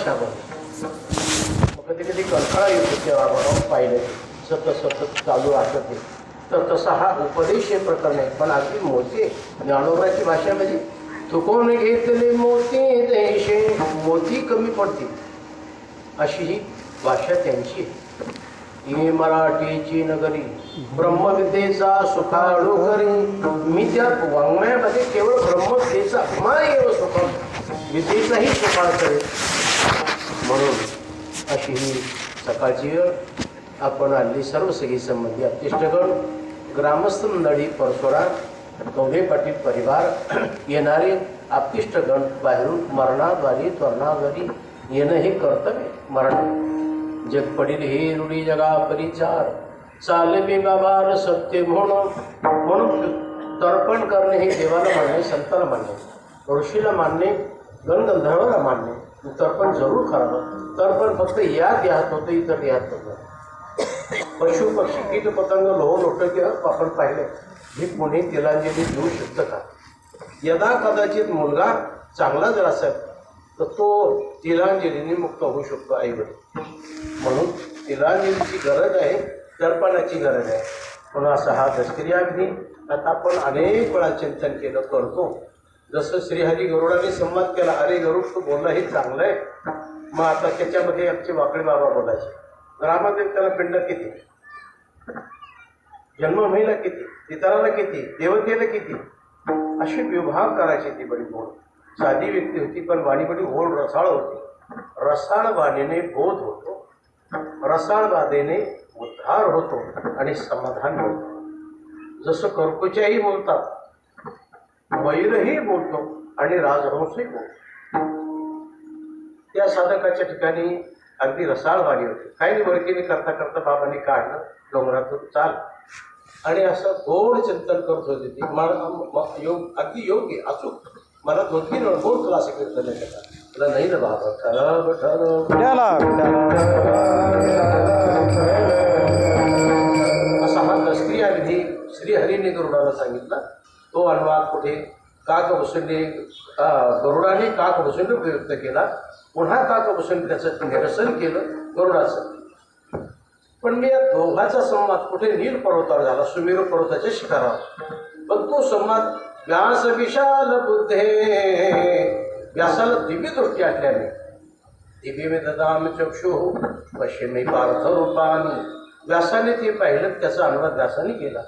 तमाशामध्ये मग कधी कधी कंटाळा येतो तेव्हा म्हणून पाहिलं सतत सतत चालू असत तर तसा हा उपदेश हे प्रकरण आहे. पण अगदी मोती ज्ञानोबाची भाषा म्हणजे चुकवून घेतले मोती देशे, मोती कमी पडतील अशी ही भाषा त्यांची. ही मराठीची नगरी ब्रह्मविद्येचा सुखाळू करी. मी त्या वाङ्मयामध्ये केवळ ब्रह्मविद्येचा अभिमान येव सुखा विद्येचाही सुखाळ करेल म्हणून अशी ही सकाळची वेळ. आपण हल्ली सर्व सगळी संबंधी अतिष्ठगण, ग्रामस्थ मंडळी, परसोडा, कवडे पाटील परिवार, येणारे आपतिष्ठगण बाहेरून मरणाद्वारी त्वरणाद्वारी येणं हे कर्तव्य. मरण जग पडील हे रूढी जगा परिचार चालवे बाबार सत्य म्हणून तर्पण करणे हे देवाला मानणे, संताला मानणे, ऋषीला मानणे, गणगंधर्वाला मानणे. तर्पण जरूर करावं. तर्पण फक्त या देहात होतं, इतर देहात होतं. पशु पक्षी कीट पतंग लोह लोटके आपण पाहिले ही पुणे तिलांजली देऊ शकतं का? यदा कदाचित मुलगा चांगला जर असेल तर तो तिलांजलीने मुक्त होऊ शकतो आईवडील. म्हणून तिलांजलीची गरज आहे, तर्पणाची गरज आहे. म्हणून असा हा दशकरी अगदी आता आपण अनेक वेळा चिंतन केलं करतो. जसं श्रीहरी गरुडाने संवाद केला, अरे गरुड तू बोलला हे चांगलं आहे. मग आता त्याच्यामध्ये आमचे वाकडे बाबा बोलायचे. रामादेवताला पिंड किती, जन्मभूमीला किती, पितराला किती, देवतेला किती, अशी विभाग करायची. ती बडी गोड साधी व्यक्ती होती, पण वाणी बडी गोड रसाळ होती. रसाळ वाणीने बोध होतो, रसाळ वाणीने उद्धार होतो आणि समाधान मिळतो. जसं कर्कुच्याही बोलतात, वैरही बोलतो आणि राजहंसही बोलतो. त्या साधकाच्या ठिकाणी अगदी रसाळ वाणी होती. काही नाही वरकीने करता करता बाबांनी काढलं डोंगरातून चाल आणि असं गोड चिंतन करत होते. ती योग अगदी योग्य अचूक. मला 2-3 गोड क्लासिक कीर्तन केला. तुला नाही ना बाबा ठरव असा हा दशक्रिया विधी श्रीहरीने गरुडाला सांगितला. तो अनुवाद कुठे काकभूषणने गरुडाने काकभूषण प्रयुक्त केला. पुन्हा काकभूषण त्याचं निरसन केलं गरुडाचं. पण मी या दोघाचा संवाद कुठे नील पर्वतावर झाला, सुमेरू पर्वताच्या शिखरावर. पण तो संवाद व्यास विशाल बुद्धे, व्यासाला दिव्य दृष्टी असल्याने दिव्य मे ददाम चक्षु पश्चिमे पार्थ रूपानी. व्यासाने ते पाहिलं, त्याचा अनुवाद व्यासाने केला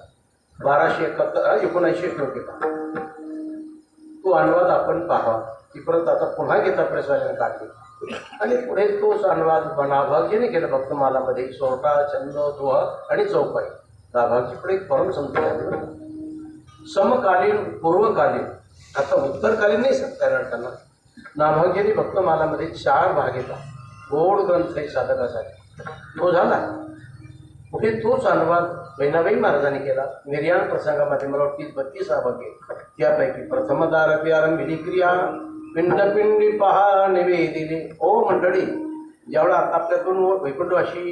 1279 श्लोकेचा. तो अनुवाद आपण पाहावा. ती परत आता पुन्हा गीता प्रसारण काढली आणि पुढे तोच अनुवाद नाभागजीने केला. भक्तमालामध्ये सोरटा, छंद, दोह आणि चौपाई. नाभागजी पुढे एक परम संत झाले. समकालीन, पूर्वकालीन, आता उत्तरकालीन नाही सांगता येणार त्यांना. नाभागजीने भक्तमालामध्ये 4 भाग येतात. गोड ग्रंथ आहे साधकासाठी. तो झाला. पुढे तोच अनुवाद बहिणाबाई महाराजांनी केला. निर्याण प्रसंगामध्ये मला 32 भाग आहे. त्यापैकी प्रथम दारपी आरंभिली क्रिया पिंडपिंडी पहा निवेदिले. ओ मंडळी, ज्यावेळा आता आपल्यातून वैकुंठवाशी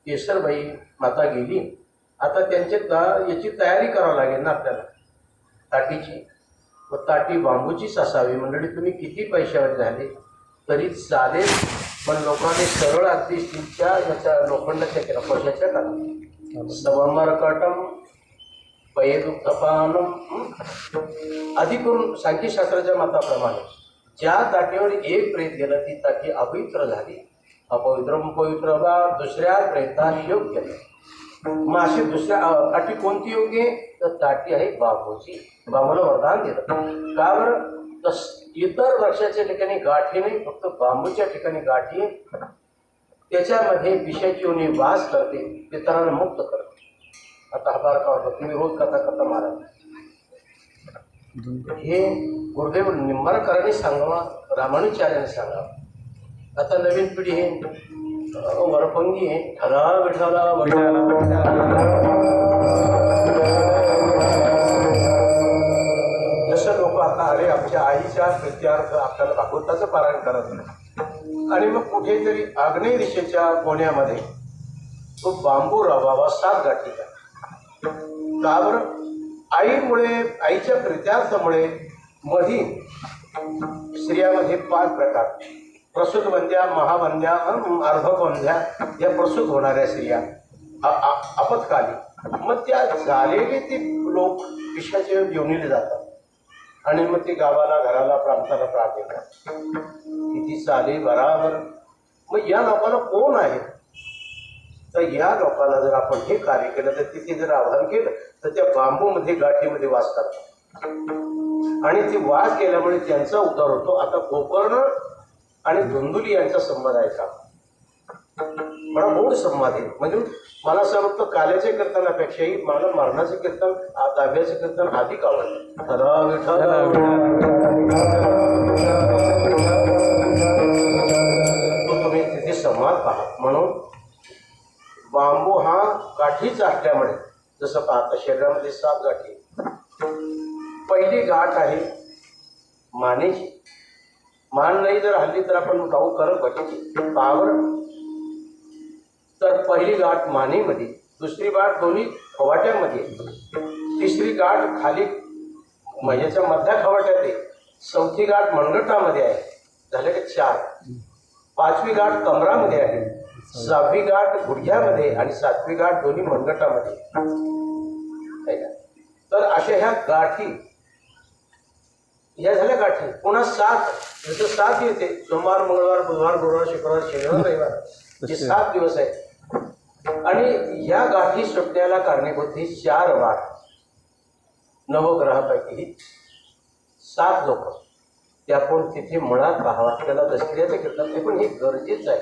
केसरबाई माता गेली, आता त्यांच्या याची तयारी करावी लागेल ना आपल्याला ताटीची. व ताटी बांबूचीच असावी. मंडळी तुम्ही किती पैशावर झाले तरी चालेल, पण लोकांनी सरळ अगदी स्टीलच्या याच्या लोखंडाच्या केला, पैशाच्या करा. सवमरकटम पयदुक्तपानम. आधी करून सांख्यशास्त्राच्या मताप्रमाणे ज्या ताटीवर एक प्रेत गेलं ती ताटी अपवित्र झाली. अपवित्र पवित्र वा दुसऱ्या प्रेतास योग्य. मग अशी दुसऱ्या ताटी कोणती योग्य आहे तर ताटी आहे बांबूची. बांबूला वरदान दिलं. का बरं? तर इतर वृक्षाच्या ठिकाणी गाठी नाही, फक्त बांबूच्या ठिकाणी गाठी. त्याच्यामध्ये विषयाची योनी वास करते, पितरांना मुक्त करते. आता हा बारका होता, तुम्ही रोज कथा कथा मारा. हे गुरुदेव निंबाळकरांनी सांगावा, रामानुचार्याने सांगावं. आता नवीन पिढी हे वरपंगी आहे. ठरा विठाला जसं लोक आता आले आमच्या आईच्या प्रित्यार्थ आपल्याला भागवताचं पारायण करत नाही. आणि मग कुठेतरी आग्नेय दिशेच्या कोण्यामध्ये तो बांबू रवावा 7 गाठीचा. का बरं? आईमुळे, आईच्या प्रित्यार्थामुळे मधी स्त्रियामध्ये 5 प्रकार. प्रसूत वंद्या, महावंद्या, अर्भकवंद्या या प्रसूत होणाऱ्या स्त्रिया आपत्काली मग त्या झालेली ती लोक विषयाच्या योनीले जातात आणि मग ती गावाला, घराला, प्रांताला त्रास देतात. किती चाले बराबर. मग या लोकांना कोण आहे? तर या लोकांना जर आपण हे कार्य केलं तर तिथे जर आव्हान केलं तर त्या बांबूमध्ये, गाठीमध्ये वास करतात आणि ती वास केल्यामुळे त्यांचा उद्धार होतो. आता गोकर्ण आणि धुंदुली यांचा संवाद आहे का? मला मूळ संवाद आहे. म्हणजे मला असं वाटतं काल्याच्या कीर्तनापेक्षाही मला मरणाचे कीर्तन, दाब्याचे कीर्तन अधिक आवडतं. तो तुम्ही तिथे संवाद पहा. म्हणून बांबू हा गाठीच असल्यामुळे, जसं पाहता शरीरामध्ये 7 गाठी. पहिली गाठ आहे मानेची. मान नाही जर हल्ली तर आपण गाऊ करत बघितली पावर. तर पहिली गाठ मानेमध्ये, दुसरी गाठ दोन्ही खवाट्यामध्ये, तिसरी गाठ खाली याच्या मधल्या खवाट्यात आहे, चौथी गाठ मनगटामध्ये आहे. झाले का 4. 5वी गाठ कमरामध्ये आहे, 6वी गाठ गुडघ्यामध्ये आणि 7वी गाठ दोन्ही मनगटामध्ये. तर अशा ह्या गाठी या झाल्या गाठी. पुन्हा 7, जसं 7 येते, सोमवार, मंगळवार, बुधवार, गुरुवार, शुक्रवार, शनिवार, रविवार, हे 7 दिवस आहेत. आणि या गाठी सुटण्याला कारणीभूत ही 4 वाट नवग्रहापैकी 7 लोक ते आपण तिथे मुळात पाहावा. त्याला दशक्रियाचं कीर्तन ते पण हे गरजेचं आहे.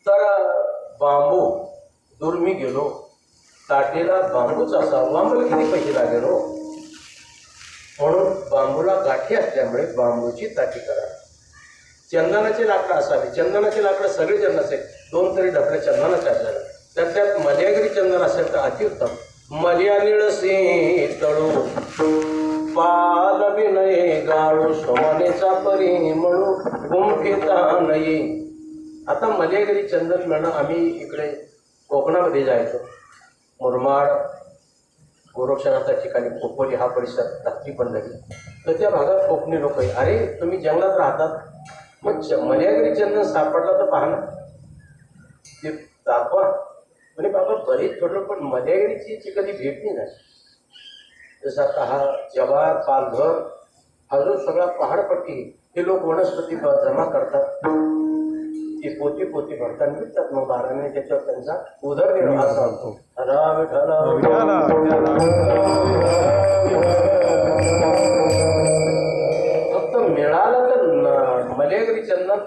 तर बांबू दूर मी गेलो, काटेला बांबूच असा, बांबूला किती पैसे लागेल हो. म्हणून बांबूला गाठी असल्यामुळे बांबूची ताटी करा. चंदनाचे लाकडं असावे. चंदनाचे लाकडं सगळे जण असेल, 2 तरी ढपले चंदनाचे असावे. तर त्यात मल्यागिरी चंदन असेल तर अतिउत्तम. मल्या निळसे तळू पाल विनये गाळू सोनेचा परी म्हणू गुंफिता नये. आता मल्यागिरी चंदन मिळणं, आम्ही इकडे कोकणामध्ये जायचो, मुरमाड, गोरक्षनाथच्या ठिकाणी खोपोली हा परिसर धाकटी पंढरी. तर त्या भागात कोकणी लोक आहे. अरे तुम्ही जंगलात राहतात, मग मल्यागिरी चंदन सापडला तर पहा ना, ते दाखवा. म्हणजे बाबा बरेच छोटं, पण मल्यागिरीची कधी भेट नाही झाली. जसं आता हा जवार, पालघर, हा जो सगळा पहाडपट्टी, हे लोक वनस्पती जमा करतात, ती पोती भरतात, विकतात. मग 12 महिने त्याच्यावर त्यांचा उदरनिर्वाह चालतो. फक्त मिळालं तर मल्यागिरी चंदन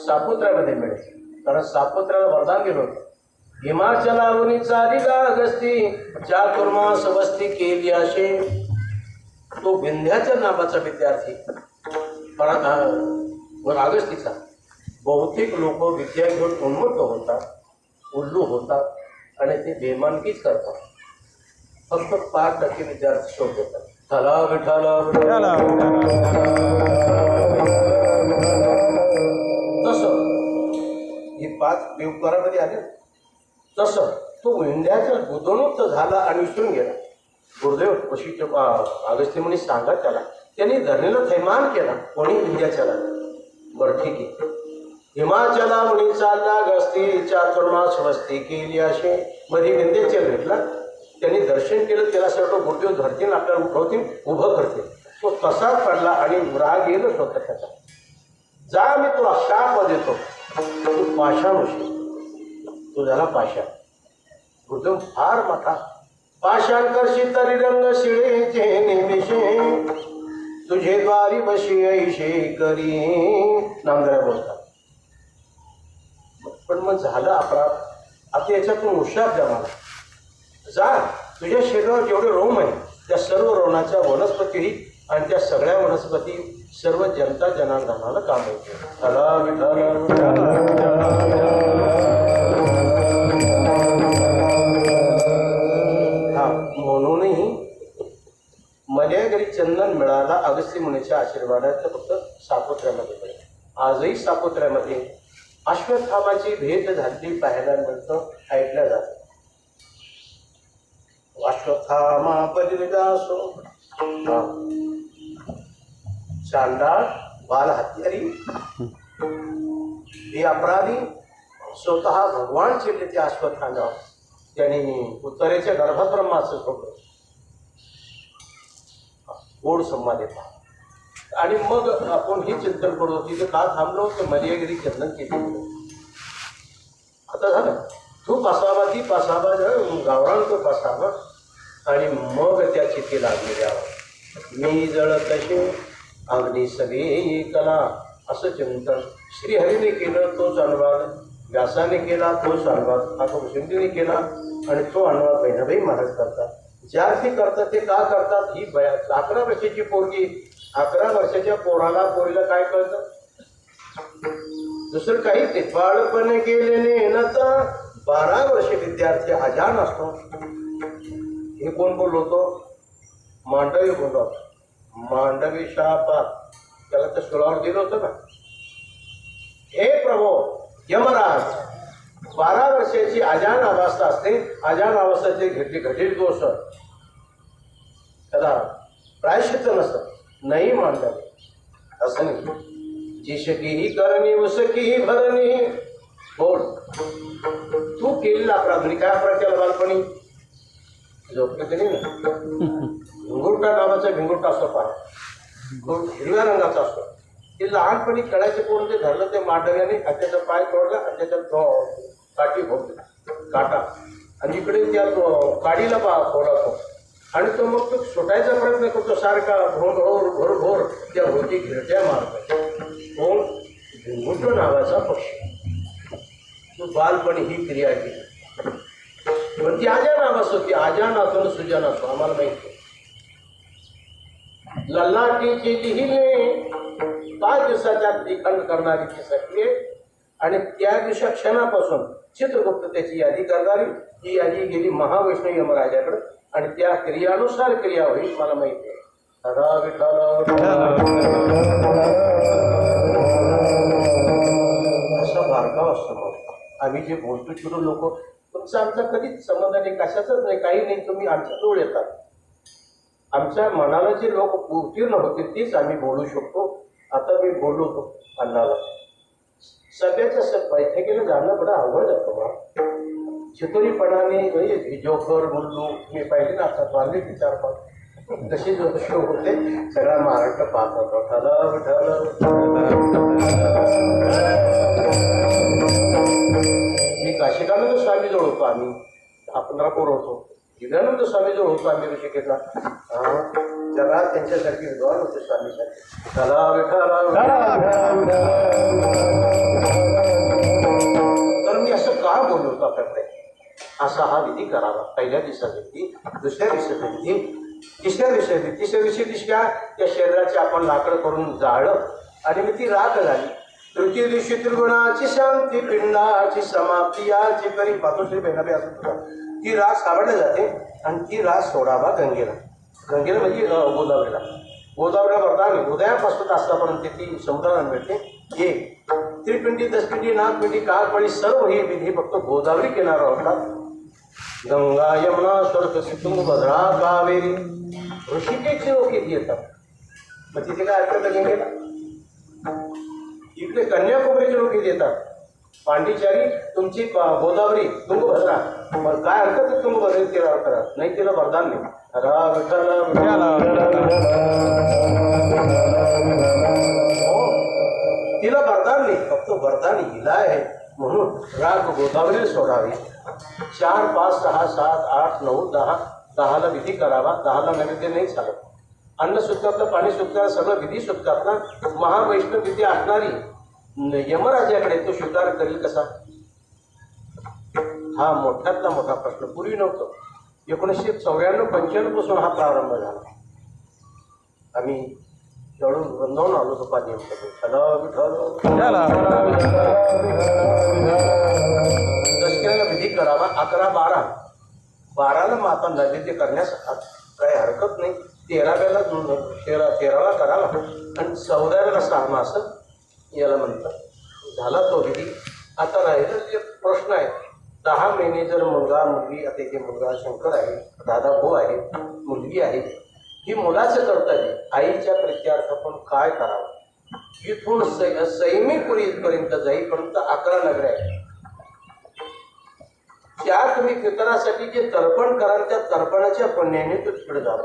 सापुत्रामध्ये मिळेल, कारण सापुत्राला वरदान दिलं होतं. हिमाचलावरून चालिला अगस्ती, चातुर्मास वस्ती केली असे. तो विंध्याचल नावाचा विद्यार्थी पण अगस्तीचा. बहुतेक लोक विद्या घेऊन उन्मत्त होतात, उल्लू होतात आणि ते बेमानकीच करतात. फक्त 5% विद्यार्थी शोध देतात. चला विठाला. तसं हे 5 देवकारामध्ये आले. तसं तो विंध्याचल गुदणूक झाला आणि विसरून गेला. गुरुदेव वशिष्ठ अगस्त्य मुनी सांगा त्याला. त्यांनी धरणीला थैमान केला. कोणी विंध्याचला. बरं ठीक आहे. हिमाचला मुनी चालला अगस्ती, चातुर्मास वस्ती केली असे. मध्ये विंध्याचल भेटला, त्यांनी दर्शन केलं. त्याला सर्व गुरुदेव धरतील, आपल्याला उठवतील, उभं करतील. तो तसाच पडला आणि राग येतच होता त्याचा. जा मी तुला शाप देतो, तू पाषाण होशील. तो झाला पाषाण. गुरुदेव फार मोठा. पाषाण करशी तरी रंग शिळेचे निमिषे, तुझे द्वारी बशी ऐशे करी. नामदेव बोलतात. पण मग झालं अपराध. आता याच्यातून हुशार द्या मला. जा, तुझ्या शरीरावर जेवढे रोम आहे त्या सर्व रोमाच्या वनस्पती आणि त्या सगळ्या वनस्पती सर्व जनता जनार्दनाला काम येते. म्हणूनही मल्यागिरी चंदन मिळाला अगस्त्य मुनीच्या आशीर्वादात फक्त सापुत्र्यामध्ये मिळेल. आजही सापुत्र्यामध्ये अश्वत्थामाची भेट झाली पाहायला मिळतं, ऐकल्या जातं. अश्वत्थामा बलिदासो, चांडाळ बाल हत्यारी हे अपराधी स्वतः भगवान चिरले ते अश्वत्थामा त्यांनी उत्तरेच्या गर्भात ब्रह्माचं सोडलं. गोड संवाद येतात. आणि मग आपण हे चिंतन करतो तिथे का थांबलो तर मर्यागिरी चंदन केली. आता झालं तू पासावा ती पासावा गावरान तो पासावा आणि मग त्या चित्ती लागली द्यावा मी जळ कसे अगदी सगळे कला असं चिंतन श्रीहरीने केलं तोच अनुवाद, व्यासाने केला तोच अनुवाद, आपण शिंदेने केला आणि तो अनुवाद बहिणाबाई महाराज करतात. ज्या अर्थी करतात ते का करतात ही 11 वर्षाची पोरगी 11 वर्षाच्या पोरीला काय कळतं दुसरं काही ते बाळपणे गेलेले नता 12 वर्ष विद्यार्थी अजान असतो. हे कोण बोलवतो मांडवी बोलवतो. मांडवी शापात त्याला तर सुरावर दिलं होतं ना. हे प्रभू यमराज 12 वर्षाची अजान अवस्था असते. अजान अवस्थेचे घटील दोष त्याला प्रायश्चित्त नसतं. नाही मांडवी असं नाही. जिशकीही करणी उसकीही भरणी. बोल तू केलेला अपराध म्हणजे काय अपराध केला बालपणी झोपले तरी ना. भिंगुरटा नावाचा भिंगुरटा असतो पहा हिरव्या रंगाचा असतो. ते लहानपणी कळायचे कोण ते धरलं ते मांडव्याने त्याचा पाय तोडला आणि त्याच्यात काठी फोडली काटा आणि इकडे त्या काडीला फोडतो आणि तो मग तो सुटायचा प्रयत्न करतो सारखा भोर त्या भोवती घिरट्या मारतो. कोण भिंगुट नावाचा पक्षी. तो बालपणी ही क्रिया केली पण ती आजा नावास होती. आजा नाचून सुजा नाचतो आम्हाला माहिती. लल्लाटीची लिहिले 5 दिवसाच्या खंड करणारी ती सखी आहे आणि त्या दिवसा क्षणापासून चित्रगुप्त त्याची यादी करणारी. ती यादी गेली महावैष्णव यमराजाकडे आणि त्या क्रियानुसार क्रिया होईल मला माहिती आहे. असा बारकाव असतो. मग आम्ही जे बोलतो छोटो लोक तुमचा आमचा कधीच संबंध नाही कशाचाच नाही काही नाही. तुम्ही आमच्या जवळ येतात. आमच्या मनाला जे लोक उत्तीर्ण होतील तेच आम्ही बोलू शकतो. आता मी बोलवतो अण्णाला सगळ्याच्या बैठकीला जाणं बरं अवघड जातं मला. चितोरीपणाने जोकर मुल्लू मी पाहिले ना आता बांधले 4-5 तसे जो शो होते सगळा महाराष्ट्र पाहत होता. मी काशिकानंद स्वामी जवळ होतो. आम्ही 15 पोर होतो. विवेकानंद स्वामी जवळ होतो आम्ही ऋषिकेशला. जरा त्यांच्यासारखी विद्वान होते स्वामीसाठी. तर मी असं का बोलवतो आपल्याकडे असा हा विधी करावा. पहिल्या दिवसाचा विधी, दुसऱ्या दिवसाचा विधी, तिसऱ्या दिवसाचा, तिसऱ्या दिवशी काय त्या शरीराची आपण लाकडं करून जाळलं आणि मी ती राख झाली. तृतीय दिवशी त्रिगुणाची शांती पिंडाची समाप्ती याची करी पातोश्री बहिणाबाई असं ती रास काढली जाते आणि ती रास सोडावा गंगेला. गंगेला म्हणजे गोदावरीला. गोदावरीला वरदान उदयापासून असतापर्यंत ती समुद्राला मिळते. एक त्रिपिंडी 10 पिंडी 9 पिंडी काळपळी सर्व हे विधी फक्त गोदावरी किनारा होतात. गंगा यमुना सरस्वती तुंगभद्रा कावेरी ऋषिकेशचे लोक इथे येतात. मग तिथे काय अर्थ गंगेला. इकडे कन्याकुमारीचे लोक इथे येतात. पांडिचारी तुमची गोदावरी तुंगभद्रा मग काय हरकत आहे तुंगभद्रा तिला करा नाही तिला वरदान नाही. तिला वरदान नाही फक्त वरदान हिला आहे म्हणून राग गोदावरीला सोडावी. 4 5 6 7 8 9 10 10ला विधी करावा. 10ला नैवेद्य नाही चालत. अन्न सुटतात पाणी सुटतात सगळं विधी सुटतात ना. महावैष्णव विधी असणारी यमराजाकडे तो स्वीकार करेल कसा. हा मोठ्यातला मोठा प्रश्न. पूर्वी नव्हतं. 1994-95 पासून हा प्रारंभ झाला. आम्ही जळून वृंदावून आलो तो पाणी दसऱ्याला विधी करावा. 11 12ला माता नैवेद्य करण्यास काही हरकत नाही. 13व्याला 13ला करावा आणि 14व्याला 6 मास याला म्हणतात. झाला तो विधी. आता राहिला जे प्रश्न आहे 10 महिने जर मुलगा मुलगी आता इथे मुलगा शंकर आहे दादा भाऊ आहे मुलगी आहे ही मुलाचं कर्तव्य आईच्या प्रित्यार्थ आपण काय करावं. इथून सैमीपुरीपर्यंत जाईपर्यंत 11 नगरे आहेत. त्या तुम्ही कीर्तनासाठी जे तर्पण कराल त्या तर्पणाच्या पुण्याने तो तिकडे जावा.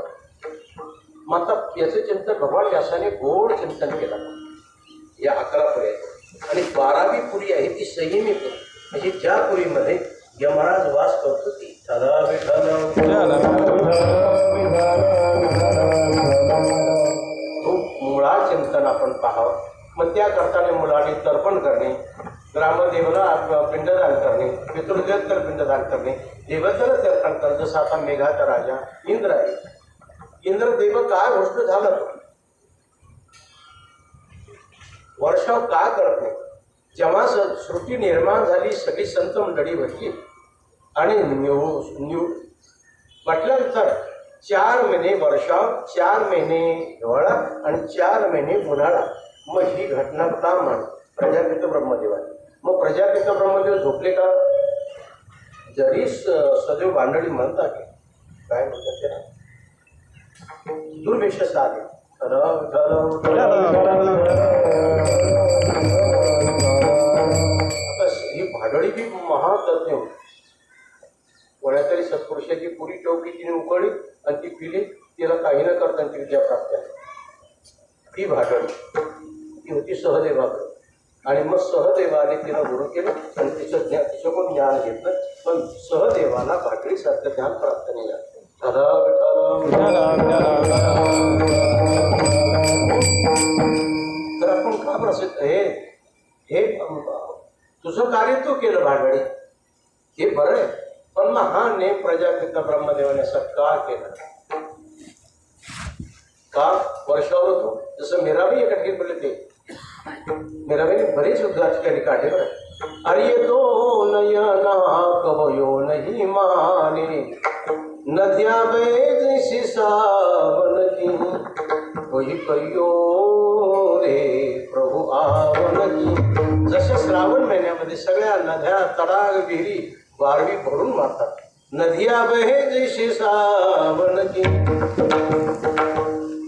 मग आता याचं चिंतन भगवान व्यासाने गोड चिंतन केलं या 11 पुरी आहेत. आणि 12वी पुरी आहे ती संयमी पुरी, म्हणजे ज्या पुरीमध्ये यमराज वास करतो ती. मुळा चिंतन आपण पाहावं. मग त्या करताना मुलाने तर्पण करणे, ग्रामदेवला पिंडदान करणे, पितृदेवतर पिंडदान करणे, देवतेला तर्पण करणे. जसं आता मेघाचा राजा इंद्र आहे. इंद्रदेव काय गोष्ट झालं तो वर्षाव का करत नाही. जेव्हा सृष्टी निर्माण झाली सगळी संत मंडळी बसली आणि म्हटल्यानंतर 4 महिने वर्षाव, 4 महिने हिवाळा आणि 4 महिने उन्हाळा. मग ही घटना का मान प्रजापिता ब्रह्मदेवाने. मग प्रजापिता ब्रह्मदेव झोपले का? जरी सदैव भांडळी म्हणतात की काय म्हणतात त्याला दुर्वेश साधे. आता ही भाडळी बी महातज्ञ. कोणा तरी सत्पुरुषाची पुरी टोपली तिने उकळली आणि ती पिली. तिला काही न करता ती विद्या प्राप्त झाली. ती भाडळी ती होती सहदेवाकडे. आणि मग सहदेवाने तिला गुरु केलं आणि तिचं पण ज्ञान घेतलं. पण सहदेवाला भाडळीसारखं ज्ञान प्राप्त नाही झालं. तर आपण का प्रसिद्ध हे तुझं कार्य तू केलं भाडळी, हे बरं आहे. पण मग हा नेम प्रजापिता ब्रह्मदेवाने असं का केला? का वर्षावर होतो. जसं मीराबाई एका ठिकाणी बोलले ते मीराबाईने बरेच ठिकाणी काढले बरं. अरे तो नयना कवयो नहीं माने, नद्या जैसी सावन की वही कयो रे प्रभु आवन की. जसं श्रावण महिन्यामध्ये सगळ्या नद्या तडाग विहिरी वारवी भरून मारतात. नदिया बहे जैसी सावन की.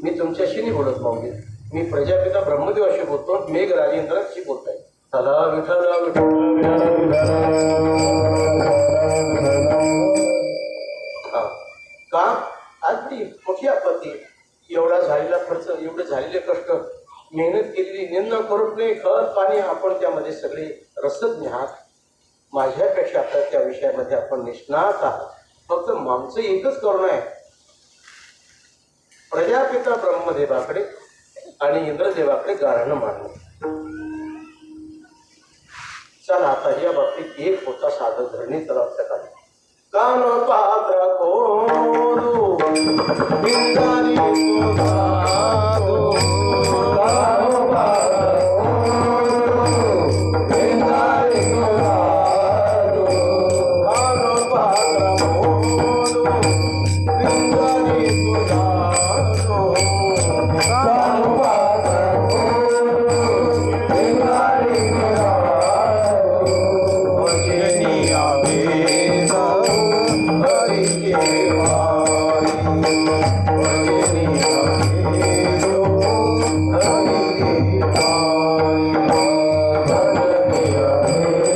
मी तुमच्याशी नाही बोलत माऊली, मी प्रजापिता ब्रह्मदेवाशी बोलतो, मेघ राजेंद्राशी बोलत आहे. सदा विठ्ठल का अगदी मोठी आपत्ती. एवढा झालेला खर्च, एवढे झालेले कष्ट, मेहनत केलेली, निंदा करून नाही, खत पाणी आपण त्यामध्ये सगळे रसज्ञ आहात. माझ्यापेक्षा आता त्या विषयामध्ये आपण निष्णात आहात. फक्त आमचं एकच करुणा आहे, प्रजापिता ब्रह्मदेवाकडे आणि इंद्रदेवाकडे गाऱ्हाणं मारणे. चला आता या बाबतीत एक होता साधक धरणी तलाव टकाले. कान पात्र कोरू बिंदारी तुझारो, कान पात्र कोरू बिंदारी तुझारो, कान पात्र कोरू बिंदारी तुझारो, कान पात्र कोरू बिंदारी तुझारो, वचनी आवेद हरि के भाई, वचनी आवेद हरि के भाई, वचनी आवेद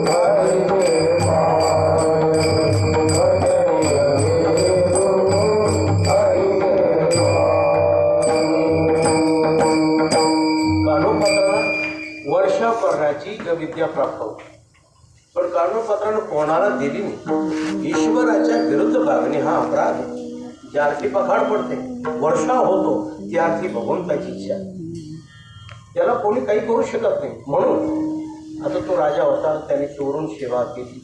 हरि के भाई, वचनी आवेद हरि के भाई. कानोपात्राला वर्षा करण्याची विद्या प्राप्त होती. पण कानोपात्रानं कोणाला दिली नाही. ईश्वराच्या विरुद्ध वागणे हा अपराध आहे. ज्या अर्थी पखाड पडते, वर्षा होतो, त्या अर्थी भगवंताची इच्छा. त्याला कोणी काही करू शकत नाही. म्हणून आता तो राजा होता, त्याने चोरून सेवा केली,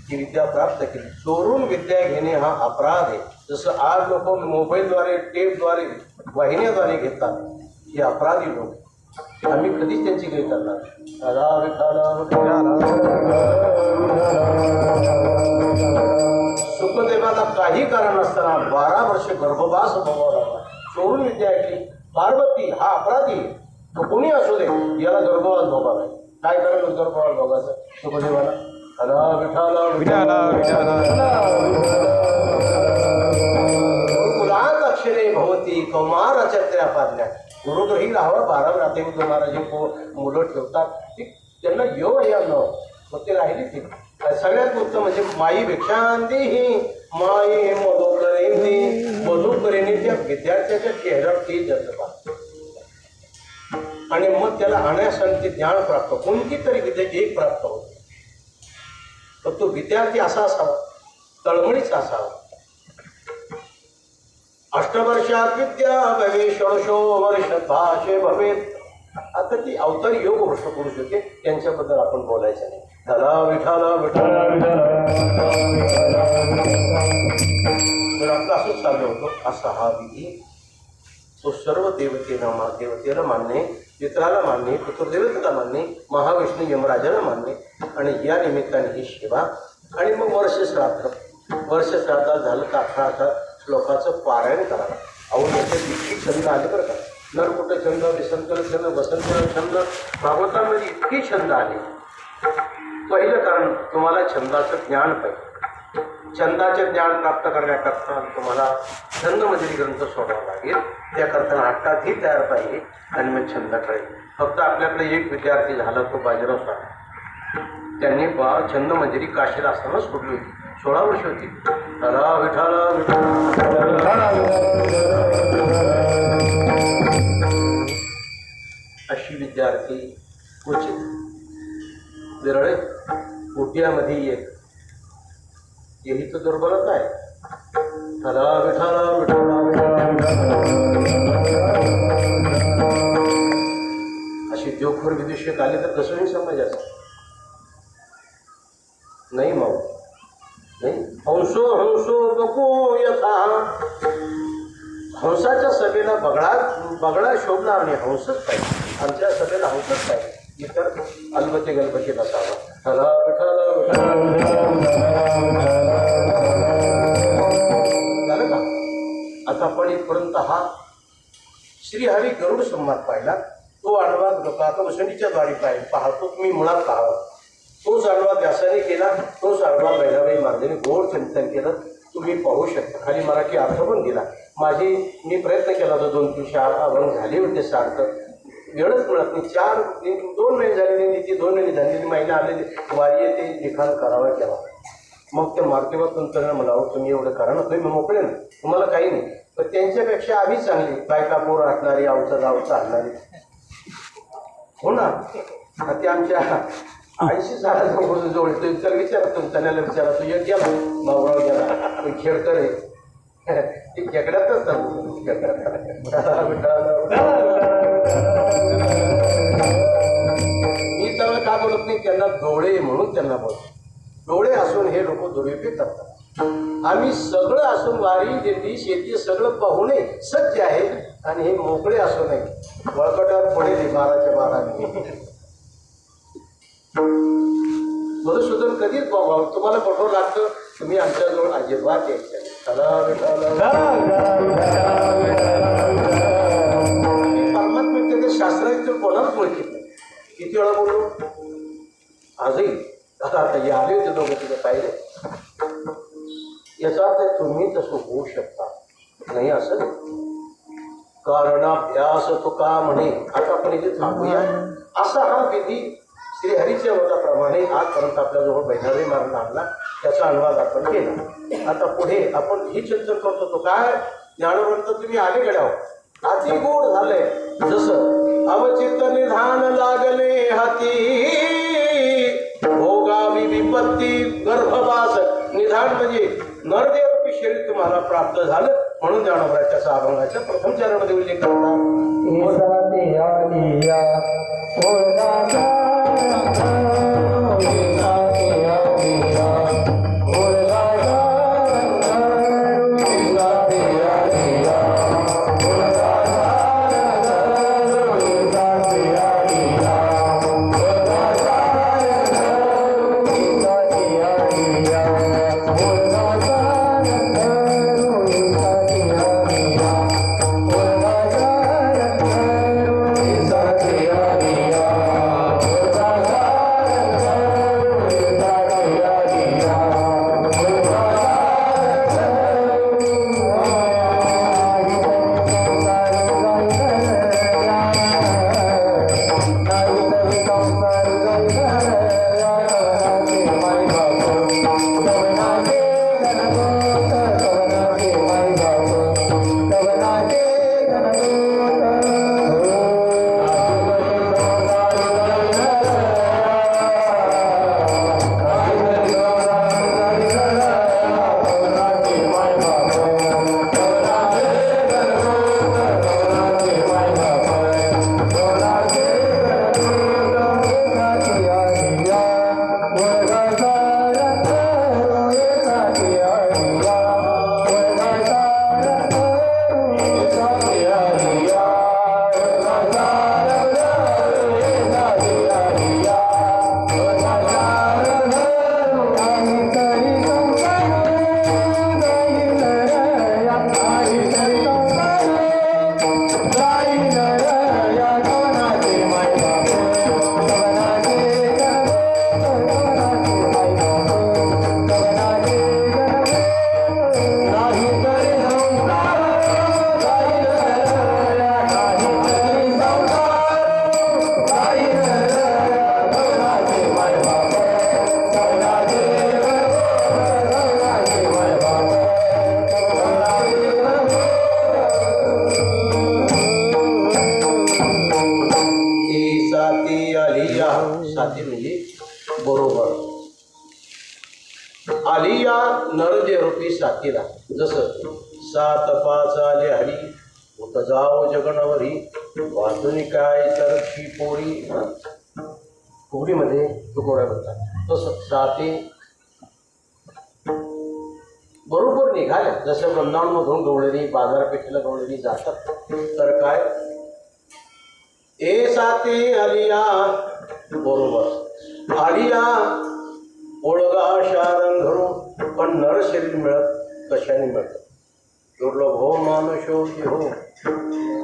ती विद्या प्राप्त केली. चोरून विद्या घेणे हा अपराध आहे. जसं आज लोक मोबाईलद्वारे, टेपद्वारे, वाहिन्याद्वारे घेतात, हे अपराधी लोक. आम्ही कधीच त्यांची काही करणार. सुखदेवाला काही कारण असताना 12 वर्ष गर्भवास भोगावा लागला. चोरून विद्या ऐकली. पार्वती हा अपराधी, तो कोणी असू दे, याला गर्भवास भोगावा. काय करायला गर्भवास भोगायचं सुखदेवाला? गुरुकुलात अक्षरे भवती कौमाराच्या पादल्या. गुरुग्रही राहावं 12 रात्री महाराज मुलं ठेवतात त्यांना योग या न मग ते राहिले ते सगळ्यात उत्तम म्हणजे माई भिक्षांती ही माई मधुकरेने त्या विद्यार्थ्याच्या चेहऱ्यावर ते जसं आणि मग त्याला आणण्यासाठी ज्ञान प्राप्त कोणती तरी विद्या एक प्राप्त होते तर तो विद्यार्थी असा असावा तळमळीचा असावा. अष्टवर्षात विद्या भवे षोडशो वर्ष भाषे भवेत. आता ती अवतार योग वर्ष पुरुष होते त्यांच्याबद्दल आपण बोलायचं नाही. धला विठाला विठाला तर आपलं असंच चाललं होतं. असा हा विधी तो सर्व देवतेला मानणे, पित्राला मानणे, पितृदेवतेला मानणे, महाविष्णू यमराजाला मानणे आणि या निमित्ताने ही सेवा आणि मग वर्षश्राद्ध झालं तर 18 श्लोकाचं पारायण करावं. अहो याचे इतकी छंद आले बरं का. नरकुट छंद, विसंकर छंद, वसंत छंद, भागवतामध्ये इतकी छंद आले. पहिलं कारण तुम्हाला छंदाचं ज्ञान पाहिजे. छंदाचे ज्ञान प्राप्त करण्याकरता तुम्हाला छंदमधील ग्रंथ सोडावा लागेल. त्याकरता नाटकातही तयार पाहिजे आणि मग छंद कळेल. फक्त आपल्याकडे एक विद्यार्थी झाला तो बाजीराव साहेब. त्यांनी छंदमंजिरी काशीला असताना सोडली होती. 16 वर्ष होती. त्याला अशी विद्यार्थी क्वचित विरळे कोट्यामध्ये एक यही तर दुर्बलता आहे. त्याला अशी देवखोर विदेशिक आले तर कसंही समजायचं नाही. मग नाही हंसो बघू यथा हंसाच्या सभेला बगळा शोभणार नाही. हंसच पाहिजे. आमच्या सभेला हंसच पाहिजे. इतर अलबते गणपती बसावा. झालं का. आता आपण इथपर्यंत हा श्रीहरी गरुड संवाद पाहिला. तो अनुवाद लोकांना वसंतीच्या द्वारे पाहतो तुम्ही मुळात पाहावा. तोच अनुवाद व्यासाने केला. तोच अनुवाद बहिणाबाई मार्देने गोड चिंतन केलं. तुम्ही पाहू शकता. खाली मराठी अर्थ पण दिला. मी प्रयत्न केला होता. 2-3 अभंग झाले होते सार्थक. वेळच मिळत नाही. 2 महिने झालेली ती 2 महिने झालेली महिने आलेली वारी येते लिखाण करावा केला. मग त्या मार्केवर तुमचं मला तुम्ही एवढं करा ना तुम्ही मोकळे ना तुम्हाला काही नाही. पण त्यांच्यापेक्षा आम्ही चांगली बायका पोर असणारी आवचा गावचा आणणारी हो ना. ते आमच्या 80 सालाचा जवळ तर विचारा तुमच्याला विचारा तू एक गेला मावळा गेला तो खेळकर आहे ते खेकड्यातच मी त्याला का बोलत नाही. त्यांना डोळे म्हणून त्यांना बोलतो. डोळे असून हे लोक दुरुपयोग करतात. आम्ही सगळं असून वारी दिंडी शेती सगळं पाहुणे सज्ज आहे आणि हे मोकळे असू नये. वळकटावर पडेल 12च्या 12 मधुसूदन कधीच बघावं. तुम्हाला पटवं लागतं तुम्ही आमच्याजवळ अजिबात यायचं. परमात्मा त्याच्या शास्त्राचं कोणालाच ओळखीत नाही. किती वेळा बोललो आजही आता आले होते दोघं तिथे पाहिजे. याचा अर्थ तुम्ही तसं होऊ शकता नाही असं कारणाभ्यास तुका म्हणे. आता आपण इथे थांबूया. असा हा विधी श्रीहरीच्या मताप्रमाणे आजपर्यंत आपल्याजवळ बहिणाबाई मारून आणला. त्याचा अनुवाद आपण केला. आता पुढे आपण ही चिंतन करतो तो काय ज्ञानवंत तुम्ही आले गड्यावर अति गोड झालंय. जसं अवचित निधान लागले हाती भोगावी विपत्ती गर्भवास. निधान म्हणजे नरदेवरूपी शरीर तुम्हाला प्राप्त झालं म्हणून ज्ञानोबराच्या अभंगाच्या प्रथम चरणामध्ये उल्लेख करतात. साथी म्हणजे बरोबर आली या नरदे रूपी साथीला. जसं 7 5 आले हरी उत जाओ जगणवरी वाचुनी काय तर ती पोळी. पोळीमध्ये तुकोड्या म्हणतात तसं साथी बरोबर निघाल्या. जसं वृंदावनमधून गवळणी बाजारपेठेला गवळणी जातात तर काय ए साथी आलिया बरोबर आलिया ओळगा शारण धरू पण नर शरीर मिळत कशाने मिळतं. दुर्लभ हो मानुषो हो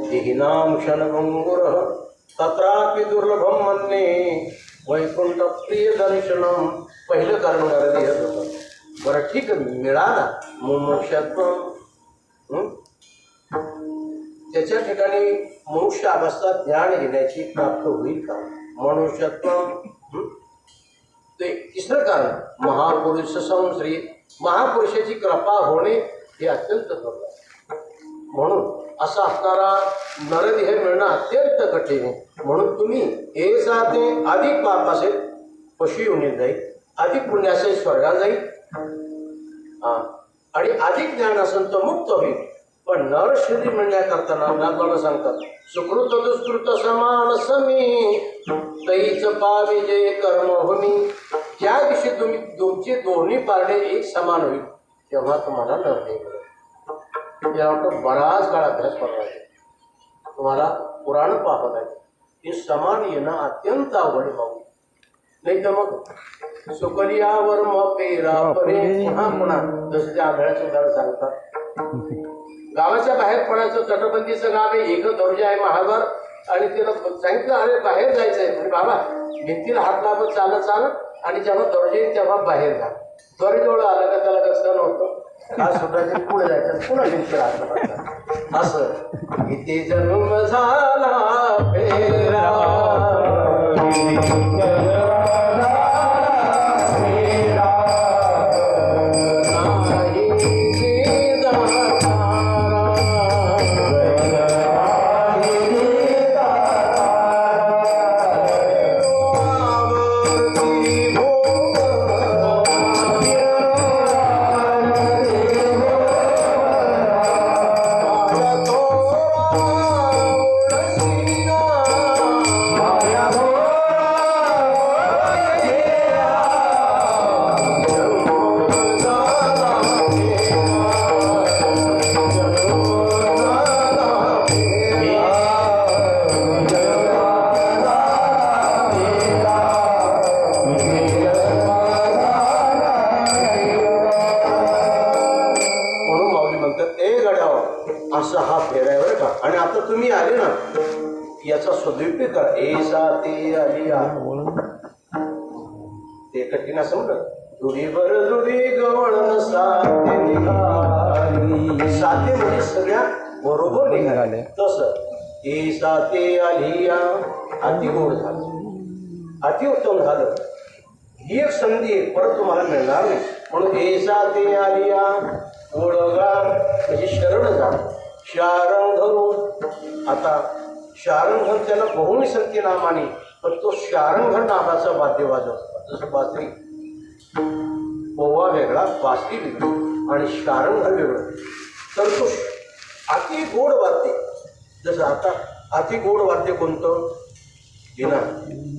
देहिनाम क्षणभंगुर तत्रापि दुर्लभम म्हणणे वैकुंठ प्रिय दर्शनम. पहिलं कारण नरदेह होतं. बरं ठीक मिळाला मोक्षात्म त्याच्या ठिकाणी मोक्ष अवस्था ज्ञान घेण्याची प्राप्त होईल का. मनुष्यत्व ते तिसरं कारण महापुरुष संश्री महापुरुषाची कृपा होणे हे अत्यंत दुर्लभ. म्हणून असा असणारा नरदेह मिळणं अत्यंत कठीण आहे. म्हणून तुम्ही हे साथे अधिक पाप असेल पशु येऊन जाईल, अधिक पुण्य असेल स्वर्गात जाईल आणि अधिक ज्ञान असेल तर मुक्त होईल. पण नर शरीर मिळण्याकरता नाथबाबा सांगतात सुकृत दुष्कृत समान समी तैच पावे जे कर्म होमी. ज्या दिवशी तुम्ही तुमचे दोन्ही पारडे एक समान होईल तेव्हा तुम्हाला नरदेह मिळेल. यावर बराच काळ अभ्यास करावा लागेल. तुम्हाला पुराण पाहावं लागेल. हे समान येणं अत्यंत अवघड पाहू. नाही तर मग सुकलियावर मग पेरा परे पुन्हा पुन्हा जसं त्या आंधळ्याचं उदाहरण सांगतात. गावाच्या बाहेर पडायचं तटबंदीचं गाव आहे. एक दर्जा आहे महागार आणि तिला सांगितलं अरे बाहेर जायचं आहे. म्हणजे बाबा भिंतीला हात लावत चालत आणि जेव्हा दर्जा येईल तेव्हा बाहेर जा. त्वरेजवळ आलं का त्याला कसं नव्हतं का सुटायचं पुढे जायचं पुन्हा भिंतीला हात लावायचा. असं इथे जन्म झाला फेरा असा हा फेराय बरं का. आणि आता तुम्ही आले ना याचा सदुपयोग करा. ए साथी आली ते कठीण असं म्हणत जुडी बर जुडी गवळण साथी म्हणजे सगळ्या बरोबर निघाले. तसं ऐसा ते आलिया अति गोड झालं, अतिउत्तम झालं. ही एक संधी परत तुम्हाला मिळणार नाही. म्हणून ऐसा ते आलिया ओळगा म्हणजे शरण जा. शारंग धरून आता शारंग त्याला बहुनी संख्ये नामाने, पण तो शारंग नावाचा वाद्य वाजवतो. जसं बासरी पोवा वेगळा, बासरी वेगळी आणि शारंग वेगळं. तर तो अति गोड वाद्य, जसं आता अति गोड वाद्य कोणतं? विना.